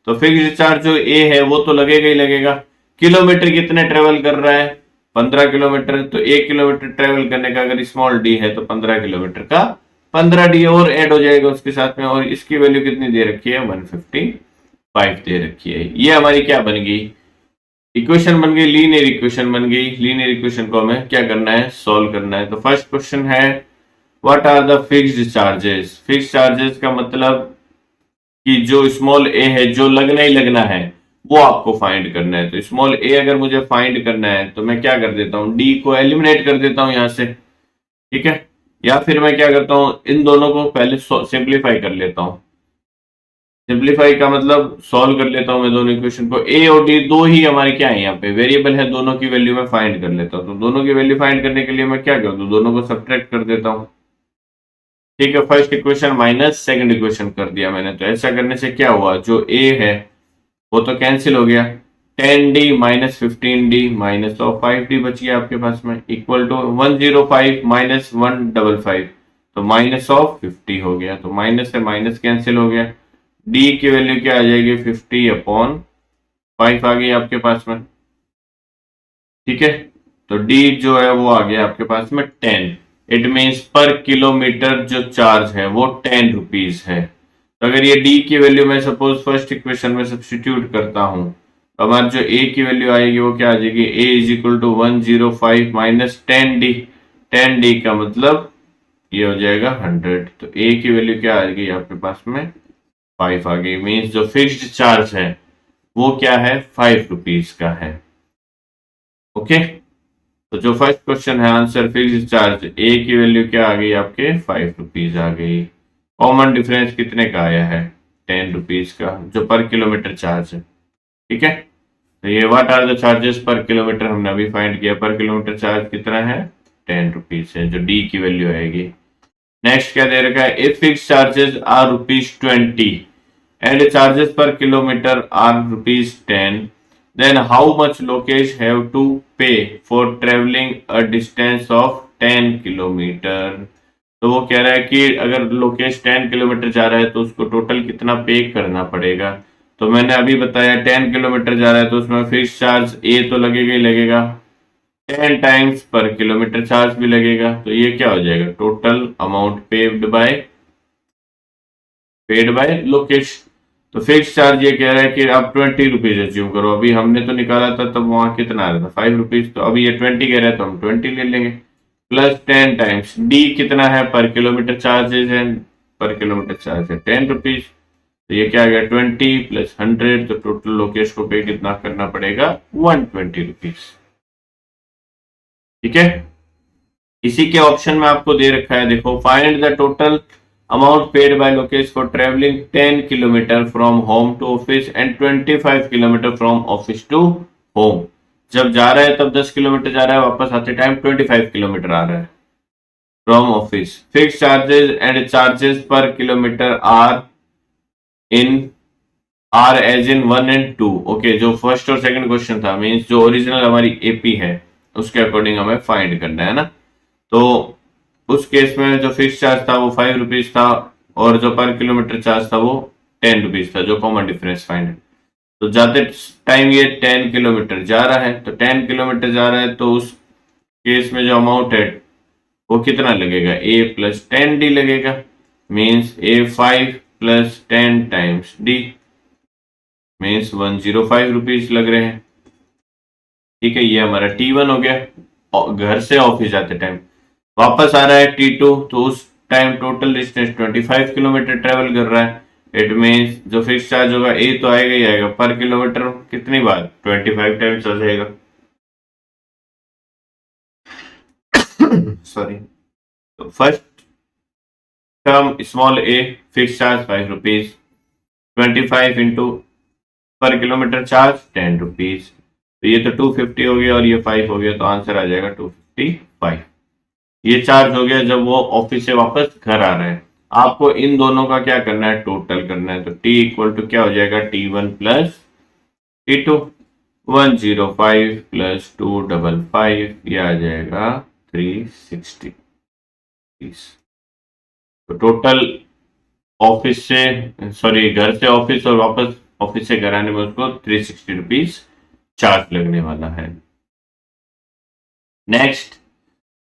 तो फिक्स्ड चार्ज जो ए है वो तो लगेगा ही लगेगा। किलोमीटर कितने ट्रेवल कर रहा है, 15 किलोमीटर, तो 1 किलोमीटर ट्रेवल करने का अगर स्मॉल डी है तो 15 किलोमीटर का 15D और ऐड हो जाएगा उसके साथ में, और इसकी वैल्यू कितनी दे रखी है, 155 दे रखी है। ये हमारी क्या बन गई, इक्वेशन बन गई, लीनियर इक्वेशन बन गई। लीनियर इक्वेशन को हमें क्या करना है, सॉल्व करना है। तो फर्स्ट क्वेश्चन है what are the fixed charges. Fixed charges का मतलब कि जो स्मॉल ए है जो लगना ही लगना है वो आपको फाइंड करना है। तो स्मॉल ए अगर मुझे फाइंड करना है तो मैं क्या कर देता हूं, डी को एलिमिनेट कर देता हूं यहां से, ठीक है। या फिर मैं क्या करता हूं, इन दोनों को पहले सिंप्लीफाई कर लेता हूं। सिंप्लीफाई का मतलब सॉल्व कर लेता हूं मैं दोनों इक्वेशन को। ए और डी दो ही हमारे क्या है, यहाँ पे वेरिएबल है, दोनों की वैल्यू मैं फाइंड कर लेता हूँ। तो दोनों की वैल्यू फाइंड करने के लिए मैं क्या कर दूं, दोनों को सब्ट्रैक्ट कर देता हूँ। ठीक है, first equation minus second equation कर दिया मैंने। तो ऐसा करने से क्या हुआ, जो ए है वो तो कैंसिल हो गया, 10d minus 15d minus of 5d बच गया आपके पास में, इक्वल टू 105 माइनस 155, तो माइनस ऑफ 50 हो गया। तो माइनस से माइनस कैंसिल हो गया, d की वैल्यू क्या आ जाएगी, 50/5 आ गई आपके पास में। ठीक है, तो d जो है वो आ गया आपके पास में 10। इट मीन्स पर किलोमीटर जो चार्ज है वो 10 रुपीज है। तो अगर ये d की वैल्यू मैं सपोज फर्स्ट इक्वेशन में सब्स्टिट्यूट करता हूं, तो हमारी जो a की वैल्यू आएगी वो क्या आ जाएगी, a is equal to 105 minus 10d। 10d का मतलब ये हो जाएगा 100। तो a की वैल्यू क्या आ गई आपके पास में, 5 आ गई। मीन्स जो फिक्स्ड चार्ज है वो क्या है, 5 रुपीज का है। ओके, तो जो फर्स्ट क्वेश्चन है आंसर फिक्स्ड चार्ज, ए की वैल्यू क्या आ गई आपके, 5 रुपीज आ गई। कॉमन डिफरेंस कितने का आया है, 10 रुपीज का, जो पर किलोमीटर चार्ज है। ठीक है, तो ये what are the charges per kilometre हमने अभी फाइंड किया, पर किलोमीटर चार्ज कितना है, 10 रुपीज है, जो डी की वैल्यू आएगी। नेक्स्ट क्या दे रखा है, if fix charges are ₹20 and charges per kilometre are ₹10, then how much Lokesh have to pay for traveling a distance of 10 kilometre. तो वो कह रहा है कि अगर लोकेश 10 किलोमीटर जा रहा है तो उसको टोटल कितना पे करना पड़ेगा। तो मैंने अभी बताया 10 किलोमीटर जा रहा है तो उसमें फिक्स चार्ज ए तो लगेगा ही लगेगा, 10 टाइम्स पर किलोमीटर चार्ज भी लगेगा। तो ये क्या हो जाएगा, total amount paid bye Lokesh. तो फिक्स चार्ज ये कह रहा है कि आप 20 रुपीज अज्यूम करो, अभी हमने तो निकाला था तब वहां कितना आ रहा था, 5 रुपीज। तो अभी ये 20 कह रहा है तो हम 20 ले लेंगे, प्लस 10 टाइम्स डी कितना है, पर किलोमीटर चार्जेज है, पर किलोमीटर चार्ज है 10 रुपीज। तो ये क्या आ गया, 20 प्लस 100, तो टोटल लोकेश को पे कितना करना पड़ेगा, 120 रुपीज। ठीक है, इसी के ऑप्शन में आपको दे रखा है, देखो, find the total amount paid by Lokesh for traveling 10 km from home to office and 25 km from office to home। जब जा रहा है तब 10 किलोमीटर जा रहा है, वापस आते टाइम 25 किलोमीटर आ रहा है from office. Fix charges and charges per kilometre are as in 1 and 2। Okay, जो फर्स्ट और सेकंड क्वेश्चन था, मीन्स जो ओरिजिनल हमारी एपी है उसके अकॉर्डिंग हमें फाइंड करना है ना। तो उस केस में जो फिक्स चार्ज था वो 5 रुपीज था और जो पर किलोमीटर चार्ज था वो 10 रुपीज था, जो कॉमन डिफरेंस फाइंड है। तो जाते टाइम ये 10 किलोमीटर जा रहा है, तो 10 किलोमीटर जा रहा है तो उस केस में जो अमाउंट है वो कितना लगेगा, ए प्लस 10d लगेगा। मीन्स ए 5 plus 10 times D, means 105 rupees लग रहे हैं। ठीक है, ये हमारा T1 हो गया घर से ऑफिस जाते टाइम। वापस आ रहा है T2, तो उस time total distance 25 kilometre travel कर रहा है। इट मीन्स जो फिक्स चार्ज होगा ए तो आएगा ही आएगा, पर किलोमीटर कितनी बार, 25 टाइम्स आ जाएगा। सॉरी, तो फर्स्ट टर्म स्मॉल ए, फिक्स चार्ज 5 रुपीज, 25 इंटू पर किलोमीटर चार्ज 10 रुपीज, तो ये तो 250 हो गया और ये 5 हो गया, तो आंसर आ जाएगा 255। ये चार्ज हो गया जब वो ऑफिस से वापस घर आ रहे हैं। आपको इन दोनों का क्या करना है, टोटल करना है। तो T इक्वल टू क्या हो जाएगा, T1 प्लस T2, 105 प्लस 255, ये आ जाएगा 360। तो टोटल ऑफिस से, सॉरी, घर से ऑफिस और वापस ऑफिस से घर आने में उसको 360 रुपीज चार्ज लगने वाला है। नेक्स्ट,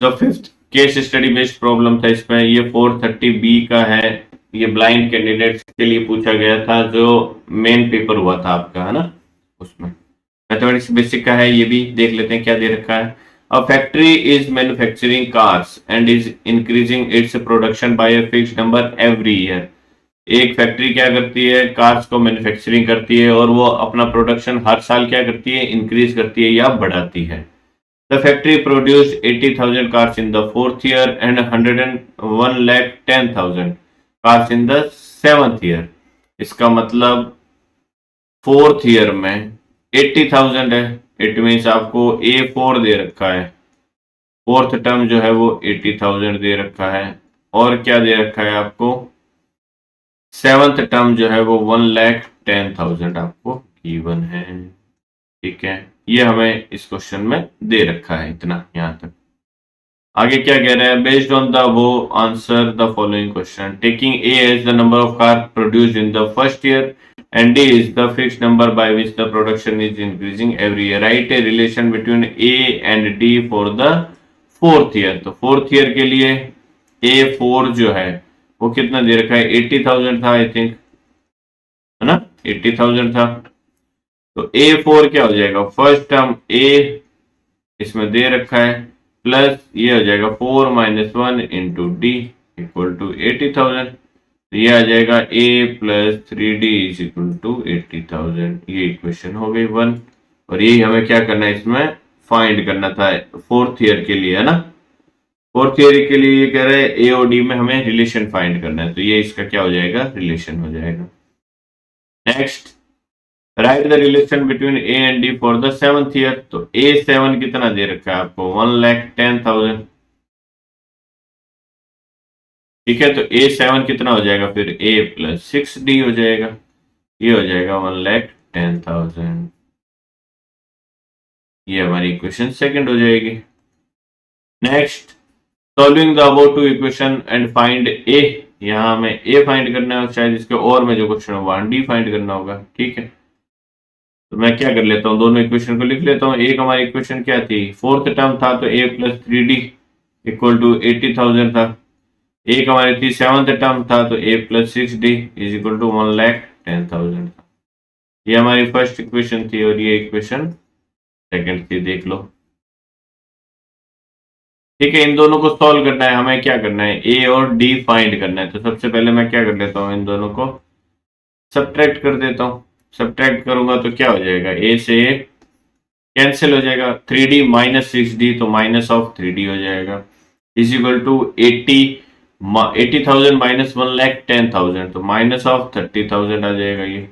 जो fifth case study based problem था, इसमें ये 430B का है। ये ब्लाइंड कैंडिडेट्स के लिए पूछा गया था, जो मेन पेपर हुआ था आपका, है ना। उसमें मैथमेटिक्स बेसिक का है, ये भी देख लेते हैं क्या दे रखा है। A factory is manufacturing cars and is increasing its production by a fixed number every year. एक फैक्ट्री क्या करती है, कार्स को मैन्युफैक्चरिंग करती है और वो अपना प्रोडक्शन हर साल क्या करती है, इंक्रीज करती है या बढ़ाती है। The factory produced 80,000 cars in the fourth year and 101,10,000 cars in the seventh year. इसका मतलब फोर्थ ईयर में 80,000 है। इट मीन्स आपको A4 दे रखा है, फोर्थ टर्म जो है वो 80,000 दे रखा है। और क्या दे रखा है आपको, सेवंथ टर्म जो है वो 1,10,000 आपको गिवन है। ठीक है, ये हमें इस क्वेश्चन में दे रखा है इतना यहां तक। आगे क्या कह रहा है, बेस्ड ऑन द वो answer the following question, taking a as the number of car produced in the first year and D is the fixed number by which the production is increasing every year. Write a relation between A and D for the fourth year. तो fourth year के लिए A4 जो है वो कितना दे रखा है, 80,000 था आई थिंक, है ना, 80,000 था। तो A4 क्या हो जाएगा, फर्स्ट टर्म A इसमें दे रखा है, प्लस ये हो जाएगा 4 - 1 इंटू डी इक्वल टू 80,000। तो ये आ जाएगा A plus 3D is equal to 80,000। ये इक्वेशन हो गई 1। और यही हमें क्या करना है, इसमें फाइंड करना था फोर्थ ईयर के लिए, है ना। फोर्थ ईयर के लिए ये कह रहा है ए और डी में हमें रिलेशन फाइंड करना है, तो ये इसका क्या हो जाएगा, रिलेशन हो जाएगा। Next, right the relation between A and D for the seventh year. तो A7 कितना दे रखा है आपको, 1,10,000। ठीक है, तो A7 कितना हो जाएगा फिर, A प्लस 6D हो जाएगा। ये हो जाएगा 1,10,000। ये हमारी इक्वेशन सेकंड हो जाएगी। Next, solving the above two equation and find a. यहां हमें ए फाइंड करना है, शायद इसके और में जो क्वेश्चन होगा डी फाइंड करना होगा। ठीक है, तो मैं क्या कर लेता हूँ, दोनों इक्वेशन को लिख लेता हूँ। एक हमारी इक्वेशन क्या थी, फोर्थ टर्म था तो A plus 3D equal to 80,000 था। एक हमारी थी सेवंथ टर्म था तो A plus 6D is equal to 1,10,000 था। ये हमारी फर्स्ट इक्वेशन थी और ये इक्वेशन सेकंड थी, देख लो। ठीक है, इन दोनों को सॉल्व करना है, हमें क्या करना है, ए और डी फाइंड करना है। तो सबसे पहले मैं क्या कर लेता हूँ, इन दोनों को सब्ट्रैक्ट कर देता हूँ। सब्ट्रैक्ट करूंगा तो क्या हो जाएगा, ए से ए कैंसिल हो जाएगा, 3D माइनस 6D तो माइनस ऑफ 3D हो जाएगा इज इक्वल टू 80,000 माइनस 1,10,000 तो माइनस ऑफ 30,000 आ जाएगा। ये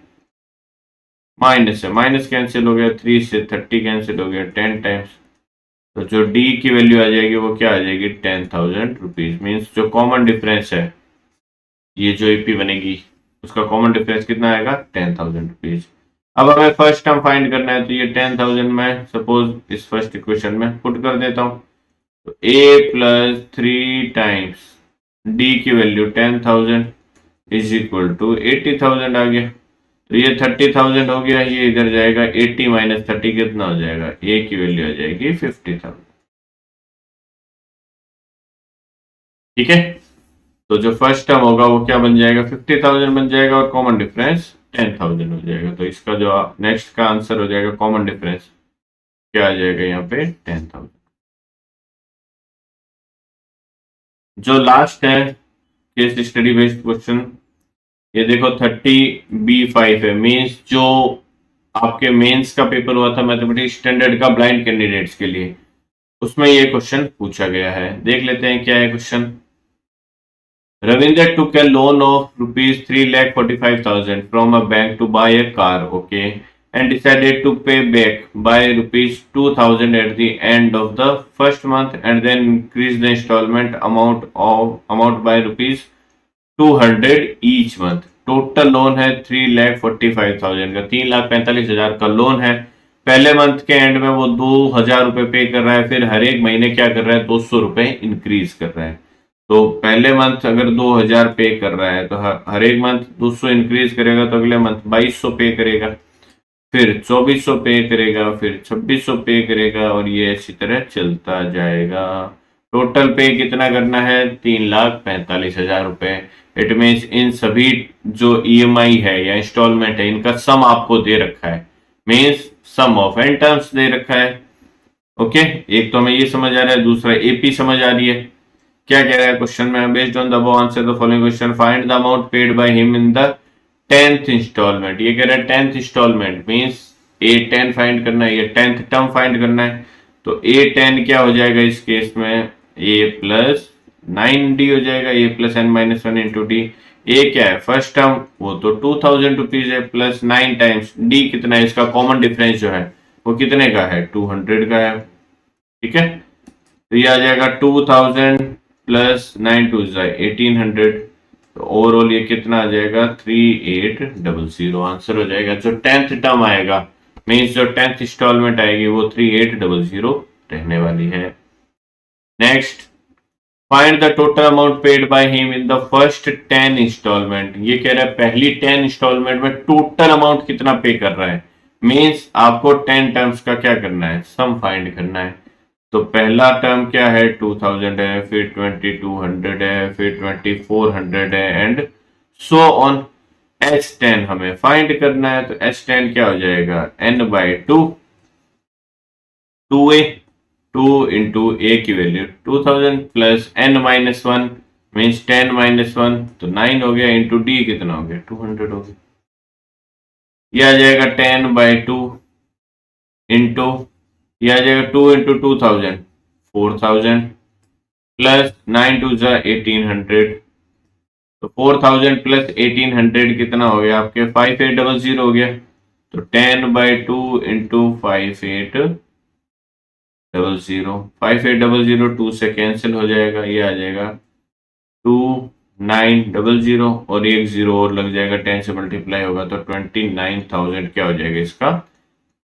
माइनस है, माइनस कैंसिल हो गया, 3 से 30 कैंसिल हो गया 10 टाइम्स। तो जो डी की वैल्यू आ जाएगी वो क्या आ जाएगी, 10,000 रुपीज। मीन्स जो कॉमन डिफरेंस है, ये जो एपी बनेगी उसका कॉमन डिफरेंस कितना आएगा, 10,000 रुपीज। अब हमें फर्स्ट टर्म फाइंड करना है, तो ये 10,000 मैं सपोज इस फर्स्ट इक्वेशन में पुट कर देता हूँ। तो ए प्लस 3 टाइम्स डी की वैल्यू 10,000 इज इक्वल टू 80,000 आ गया। तो ये 30,000 हो गया, ये इधर जाएगा, 80 माइनस 30 कितना हो जाएगा, ए की वैल्यू आ जाएगी 50,000। ठीक है, तो जो फर्स्ट टर्म होगा वो क्या बन जाएगा, 50,000 बन जाएगा और कॉमन डिफरेंस 10,000 हो जाएगा। तो इसका जो नेक्स्ट का आंसर हो जाएगा, कॉमन डिफरेंस क्या आ जाएगा यहाँ पे, 10,000। जो लास्ट है केस स्टडी बेस्ड क्वेश्चन, ये देखो 30B5 है। मीन्स जो आपके मेंस का पेपर हुआ था मैथमेटिक्स स्टैंडर्ड का ब्लाइंड कैंडिडेट्स के लिए, उसमें ये क्वेश्चन पूछा गया है। देख लेते हैं क्या है question. Ravinder took a loan of rupees 3,45,000 from a bank to buy a car, okay, and decided to pay back by rupees 2,000 at the end of the first month and then increase the installment amount by rupees 200 each month. Total loan है 3,45,000 का, 3,45,000 का loan है। पहले month के and में वो 2,000 रुपए पे कर रहा है, फिर हर एक महीने क्या कर रहा है, 200 रुपए इंक्रीज कर रहा है। तो पहले मंथ अगर 2,000 पे कर रहा है तो हर एक मंथ 200 इंक्रीज करेगा, तो अगले मंथ 2,200 पे करेगा, फिर 2,400 पे करेगा, फिर 2,600 पे करेगा, और ये इसी तरह चलता जाएगा। टोटल पे कितना करना है, 3,45,000 रुपए। इट मीन्स इन सभी जो ईएमआई है या इंस्टॉलमेंट है, इनका सम आपको दे रखा है। Means sum of n terms दे रखा है। ओके, एक तो हमें ये समझ आ रहा है, दूसरा एपी समझ आ रही है। क्या कह रहा है क्वेश्चन में, based on the above answer the following question, find the amount paid by him in the 10th instalment. ये कह रहा है 10th instalment means A10 find करना है, ये 10th टर्म फाइंड करना है। तो A10 क्या हो जाएगा इस केस में, A प्लस 9D हो जाएगा, A plus n minus 1 into D A क्या है फर्स्ट टर्म, वो तो 2000 रुपीज है, प्लस 9 टाइम्स डी कितना है, इसका कॉमन डिफरेंस जो है वो कितने का है, 200 का है। ठीक है, तो ये आ जाएगा 2000 प्लस 9 2 1800, तो ओवरऑल ये कितना आ जाएगा 3800 आंसर हो जाएगा। जो 10th टर्म आएगा मीन्स जो 10th इंस्टॉलमेंट आएगी वो 3800 रहने वाली है। Next, find the total amount paid by him in the first 10 instalment. ये कह रहा है पहली 10 इंस्टॉलमेंट में टोटल अमाउंट कितना पे कर रहा है, मीन्स आपको 10 टर्म्स का क्या करना है, सम फाइंड करना है। तो पहला टर्म क्या है 2000 है, फिर 2200 है, फिर 2400 है एंड सो ऑन। S10 हमें फाइंड करना है, तो S10 क्या हो जाएगा n/2, 2a, 2 इंटू ए की वैल्यू 2000 प्लस n-1 मीन्स 10-1, तो 9 हो गया, इंटू डी कितना हो गया 200 हो गया। यह आ जाएगा 10/2 इंटू, यह आ जाएगा 2 इंटू 2000 4000 प्लस 9 2 1800, तो 4000 प्लस 1800 कितना हो गया आपके 5800 हो गया। तो 10/2 इंटू 5800, 5800 2 से कैंसिल हो जाएगा, ये आ जाएगा 2900 और एक जीरो और लग जाएगा, 10 से मल्टीप्लाई होगा तो 29,000 क्या हो जाएगा इसका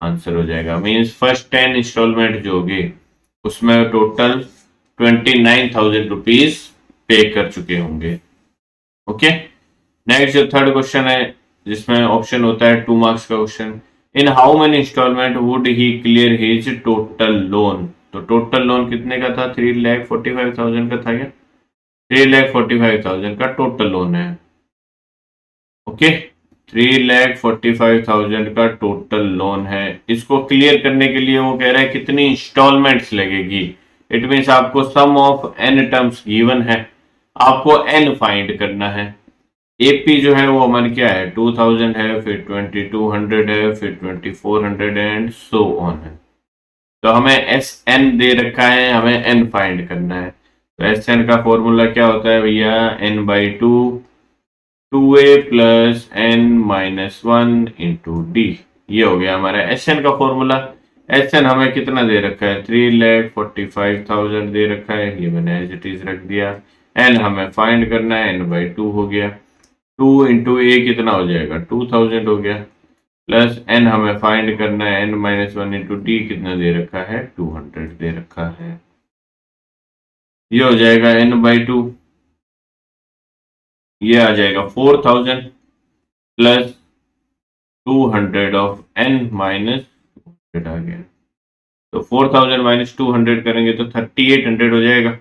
आंसर हो जाएगा। मीन्स फर्स्ट 10 इंस्टॉलमेंट जो होगी उसमें टोटल 29,000 रुपीज पे कर चुके होंगे। ओके, नेक्स्ट जो थर्ड क्वेश्चन है जिसमें ऑप्शन होता है 2 मार्क्स का question, in how many instalment would he clear his total loan. तो टोटल लोन कितने का था, 3,45,000 का था क्या, 3,45,000 का टोटल लोन है। ओके, 3,45,000 का टोटल लोन है। इसको क्लियर करने के लिए वो कह रहा है कितनी इंस्टॉलमेंट्स लगेगी। इट मीन्स आपको सम ऑफ n टर्म्स गिवन है, आपको n फाइंड करना है। एपी जो है वो हमारे क्या है 2000 है, फिर 2200 है, फिर 2400 एंड सो ऑन है। तो हमें एस एन दे रखा है, हमें एन फाइंड करना है। तो एस एन का फॉर्मूला क्या होता है भैया, n/2 2a plus n-1 into D. ये हो गया हमारा एस एन का फॉर्मूला। एस एन हमें कितना दे रखा है 3,45,000 दे रखा है, ये मैंने एज इट इज रख दिया। एन हमें फाइंड करना है, n/2 हो गया, 2 इंटू ए कितना हो जाएगा 2000 हो गया, प्लस एन हमें फाइंड करना है, n-1 इंटू डी कितना दे रखा है 200 दे रखा है। ये हो जाएगा n/2, ये आ जाएगा 4000 प्लस 200 ऑफ n-100 आ गया। तो 4000 माइनस 200 करेंगे तो 3800 हो जाएगा,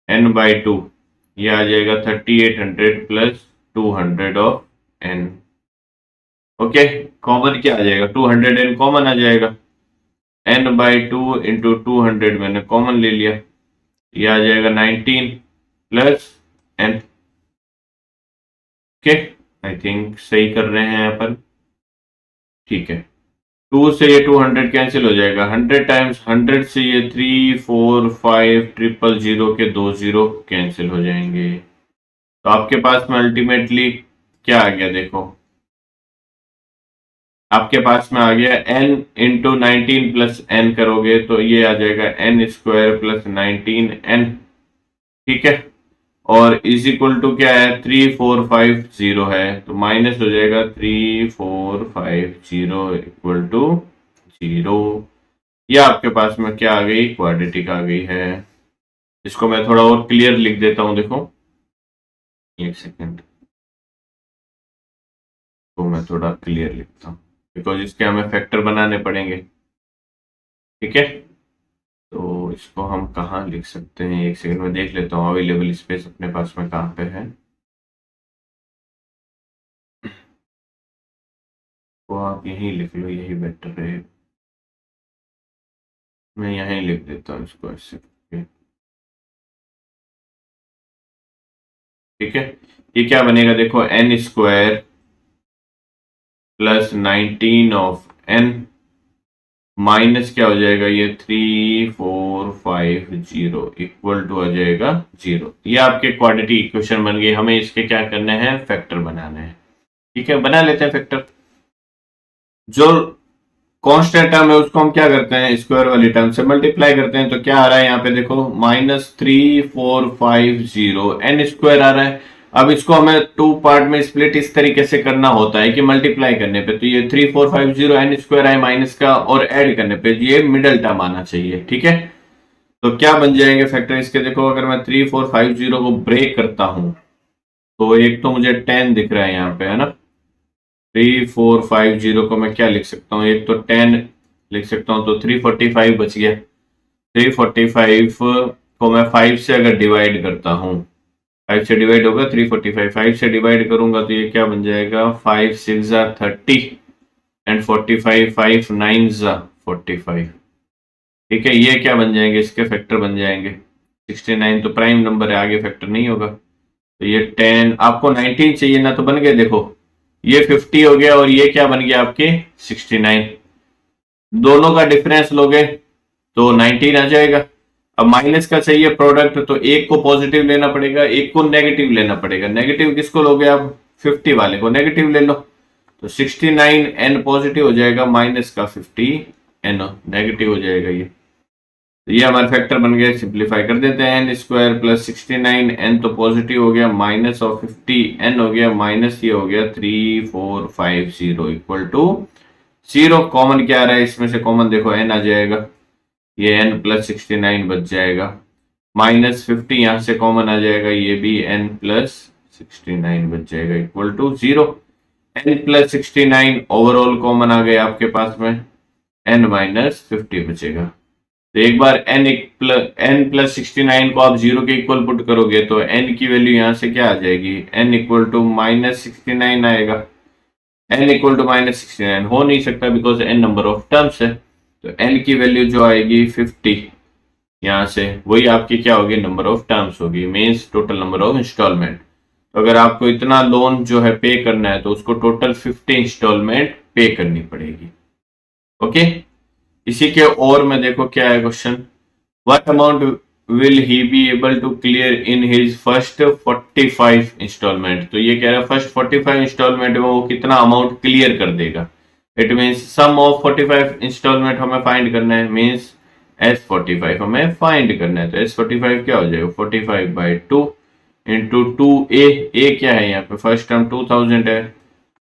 n/2 ये आ जाएगा 3800 plus 200 of n। Okay, common क्या आ जाएगा 200 n कॉमन आ जाएगा, n/2 इंटू 200 मैंने कॉमन ले लिया, ये आ जाएगा 19 plus n। Okay, I think सही कर रहे हैं यहाँ पर। ठीक है, 2 से ये 200 कैंसिल हो जाएगा, 100 टाइम्स 100 से ये 3 4 5 000 के 2 जीरो कैंसिल हो जाएंगे। तो आपके पास में अल्टीमेटली क्या आ गया देखो, आपके पास में आ गया n इंटू 19 प्लस n करोगे तो ये आ जाएगा n² प्लस 19n। ठीक है, और इज इक्वल टू क्या है 3450 है, तो माइनस हो जाएगा 3450 इक्वल टू 0। ये आपके पास में क्या आ गई, क्वाड्रेटिक आ गई है। इसको मैं थोड़ा और क्लियर लिख देता हूं, देखो एक सेकेंड, तो मैं थोड़ा क्लियर लिखता हूँ बिकॉज इसके हमें फैक्टर बनाने पड़ेंगे। ठीक है, तो इसको हम कहाँ लिख सकते हैं, एक सेकंड में देख लेता हूँ अवेलेबल स्पेस अपने पास में कहाँ पे है। तो आप यहीं लिख लो, यही बेटर है। मैं यहीं लिख देता हूँ इसको ऐसे। ठीक है, ये क्या बनेगा देखो, n² plus 19 of n minus क्या हो जाएगा, ये 3450 इक्वल टू आ जाएगा 0। ये आपके क्वाड्रेटिक इक्वेशन बन गई। हमें इसके क्या करने हैं, फैक्टर बनाने हैं। ठीक है, बना लेते हैं फैक्टर। जो कांस्टेंट टर्म है उसको हम क्या करते हैं, स्क्वायर वाली टर्म से मल्टीप्लाई करते हैं। तो क्या आ रहा है यहाँ पे देखो, -3450 एन स्क्वायर आ रहा है। अब इसको हमें टू पार्ट में स्प्लिट इस तरीके से करना होता है कि मल्टीप्लाई करने पे तो ये 3450 एन स्क्वायर आए माइनस का, और ऐड करने पे ये मिडल टर्म आना चाहिए। ठीक है, तो क्या बन जाएंगे फैक्टर इसके, देखो अगर मैं 3450 को ब्रेक करता हूं तो एक तो मुझे 10 दिख रहा है यहाँ पे, है ना। 3450 को मैं क्या लिख सकता हूँ, एक तो 10 लिख सकता हूँ, तो 345 बच गया। 345 को मैं 5 से अगर डिवाइड करता हूँ, 5 से डिवाइड होगा 345, 5 से डिवाइड करूंगा तो ये क्या बन जाएगा, 5 6 जा 30 एंड 45 5 9 जा 45। ठीक है, ये क्या बन जाएंगे, इसके फैक्टर बन जाएंगे। 69 तो प्राइम नंबर है, आगे फैक्टर नहीं होगा। तो ये 10, आपको 19 चाहिए ना, तो बन गए देखो, ये 50 हो गया और ये क्या बन गया आपके 69। दोनों का डिफरेंस लोगे तो 19 आ जाएगा। अब माइनस का चाहिए प्रोडक्ट, तो एक को पॉजिटिव लेना पड़ेगा, एक को नेगेटिव लेना पड़ेगा। नेगेटिव किसको लोगे आप, 50 वाले को नेगेटिव ले लो। तो 69 एन पॉजिटिव हो जाएगा, माइनस का 50 एन नेगेटिव हो जाएगा। ये हमारे फैक्टर बन गए। सिंप्लीफाई कर देते हैं, एन स्क्वायर प्लस 69, एन तो पॉजिटिव हो गया, माइनस ऑफ 50 एन हो गया, माइनस ये हो गया 3450 इक्वल टू 0। कॉमन क्या आ रहा है इसमें से, कॉमन देखो एन आ जाएगा, ये एन प्लस 69 बच जाएगा, माइनस 50 यहां से कॉमन आ जाएगा, ये भी एन प्लस 69 बच जाएगा equal to 0। N plus 69 overall common आ गया आपके पास में, एन माइनस 50 बचेगा। तो एक बार एन प्लस 69 को आप 0 के इक्वल पुट करोगे तो एन की वैल्यू यहां से क्या आ जाएगी, एन इक्वल टू माइनस 69 आएगा। एन इक्वल टू माइनस 69 हो नहीं सकता because n number of terms है। तो एन की वैल्यू जो आएगी 50 यहां से, वही आपकी क्या होगी, नंबर ऑफ टर्म्स होगी, means total number of instalment. तो अगर आपको इतना लोन जो है पे करना है तो उसको टोटल 50 इंस्टॉलमेंट पे करनी पड़ेगी। ओके, इसी के और में देखो क्या है question, what amount will he be able to clear in his first 45 instalment. तो ये कह रहा है फर्स्ट 45 इंस्टॉलमेंट में वो कितना अमाउंट क्लियर कर देगा। It means sum of 45 instalment हमें फाइंड करना है, मीन्स S45 हमें फाइंड करना है। तो S45 क्या हो जाएगा, 45/2 इंटू 2a क्या है यहाँ पे, फर्स्ट टर्म 2000 है,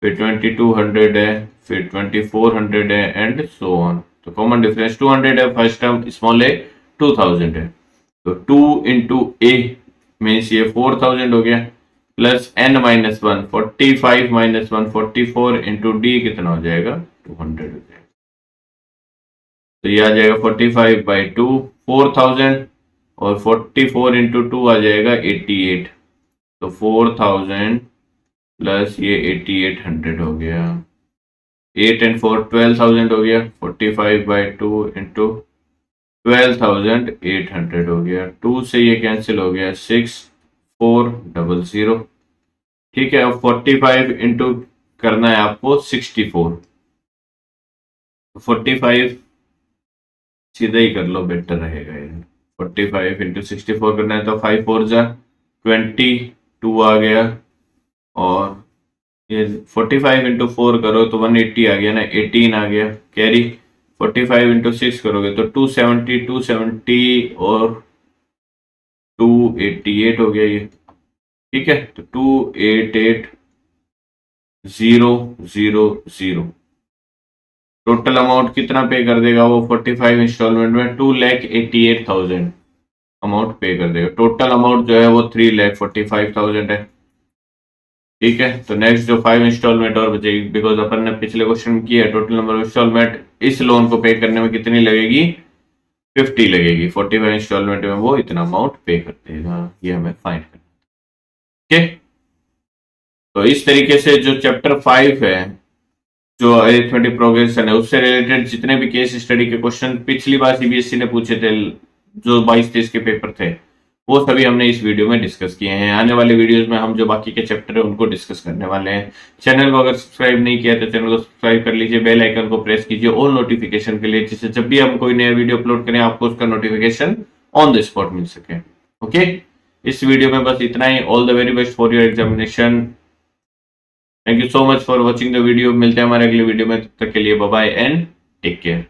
फिर 2200 है, फिर 2400 है एंड सो ऑन। तो कॉमन डिफरेंस 200 है, फर्स्ट टर्म स्मॉल ए 2000 है। तो 2 इंटू ए मीन्स ये 4000 हो गया, plus n minus 1 45 minus 1 44 into D कितना हो जाएगा 200 हो जाएगा। तो ये आ जाएगा 45/2 4000 और 44 इंटू 2 आ जाएगा 88। तो 4000 प्लस ये 8800 हो गया, 8 एंड 4 12,000 हो गया, 45/2 इंटू 12,800 हो गया, 2 से ये कैंसिल हो गया 6400। ठीक है, अब 45 इंटू करना है आपको 64, 45 सीधा ही कर लो बेटर रहेगा ये। 45 इंटू 64 करना है तो 5 4 जा 22 आ गया, और ये 45 इंटू 4 करो तो 180 आ गया ना, 18 आ गया कैरी। 45 इंटू 6 करोगे तो 270 270 और 288 हो गया ये। ठीक है, तो 288,000 टोटल अमाउंट कितना पे कर देगा वो 45 इंस्टॉलमेंट में, 2,88,000 अमाउंट पे कर देगा। टोटल अमाउंट जो है वो 3,45,000 है। ठीक है, तो नेक्स्ट जो 5 इंस्टॉलमेंट और बचेगी, बिकॉज अपन ने पिछले क्वेश्चन में किया है टोटल नंबर ऑफ इंस्टॉलमेंट इस लोन को पे करने में कितनी लगेगी, 50 लगेगी। 45 इंस्टॉलमेंट में वो इतना अमाउंट पे कर देगा, ये हमें फाइंड करना। ठीक है, तो इस तरीके से जो चैप्टर 5 है, जो अरिथमेटिक प्रोग्रेशन है, उससे रिलेटेड जितने भी केस स्टडी के क्वेश्चन पिछली बार सीबीएसई ने पूछे थे, जो 22-23 के पेपर थे, वो सभी हमने इस वीडियो में डिस्कस किए हैं। आने वाले वीडियोस में हम जो बाकी के चैप्टर है उनको डिस्कस करने वाले हैं। चैनल को अगर सब्सक्राइब नहीं किया तो चैनल को सब्सक्राइब कर लीजिए, बेल आइकन को प्रेस कीजिए ऑल नोटिफिकेशन के लिए, जिससे जब भी हम कोई नया वीडियो अपलोड करें आपको उसका नोटिफिकेशन ऑन द स्पॉट मिल सके। ओके, इस वीडियो में बस इतना ही। All the very best for your examination. Thank you so much for watching the video. मिलते हैं हमारे अगले वीडियो में, तब तक के लिए bye bye and take care.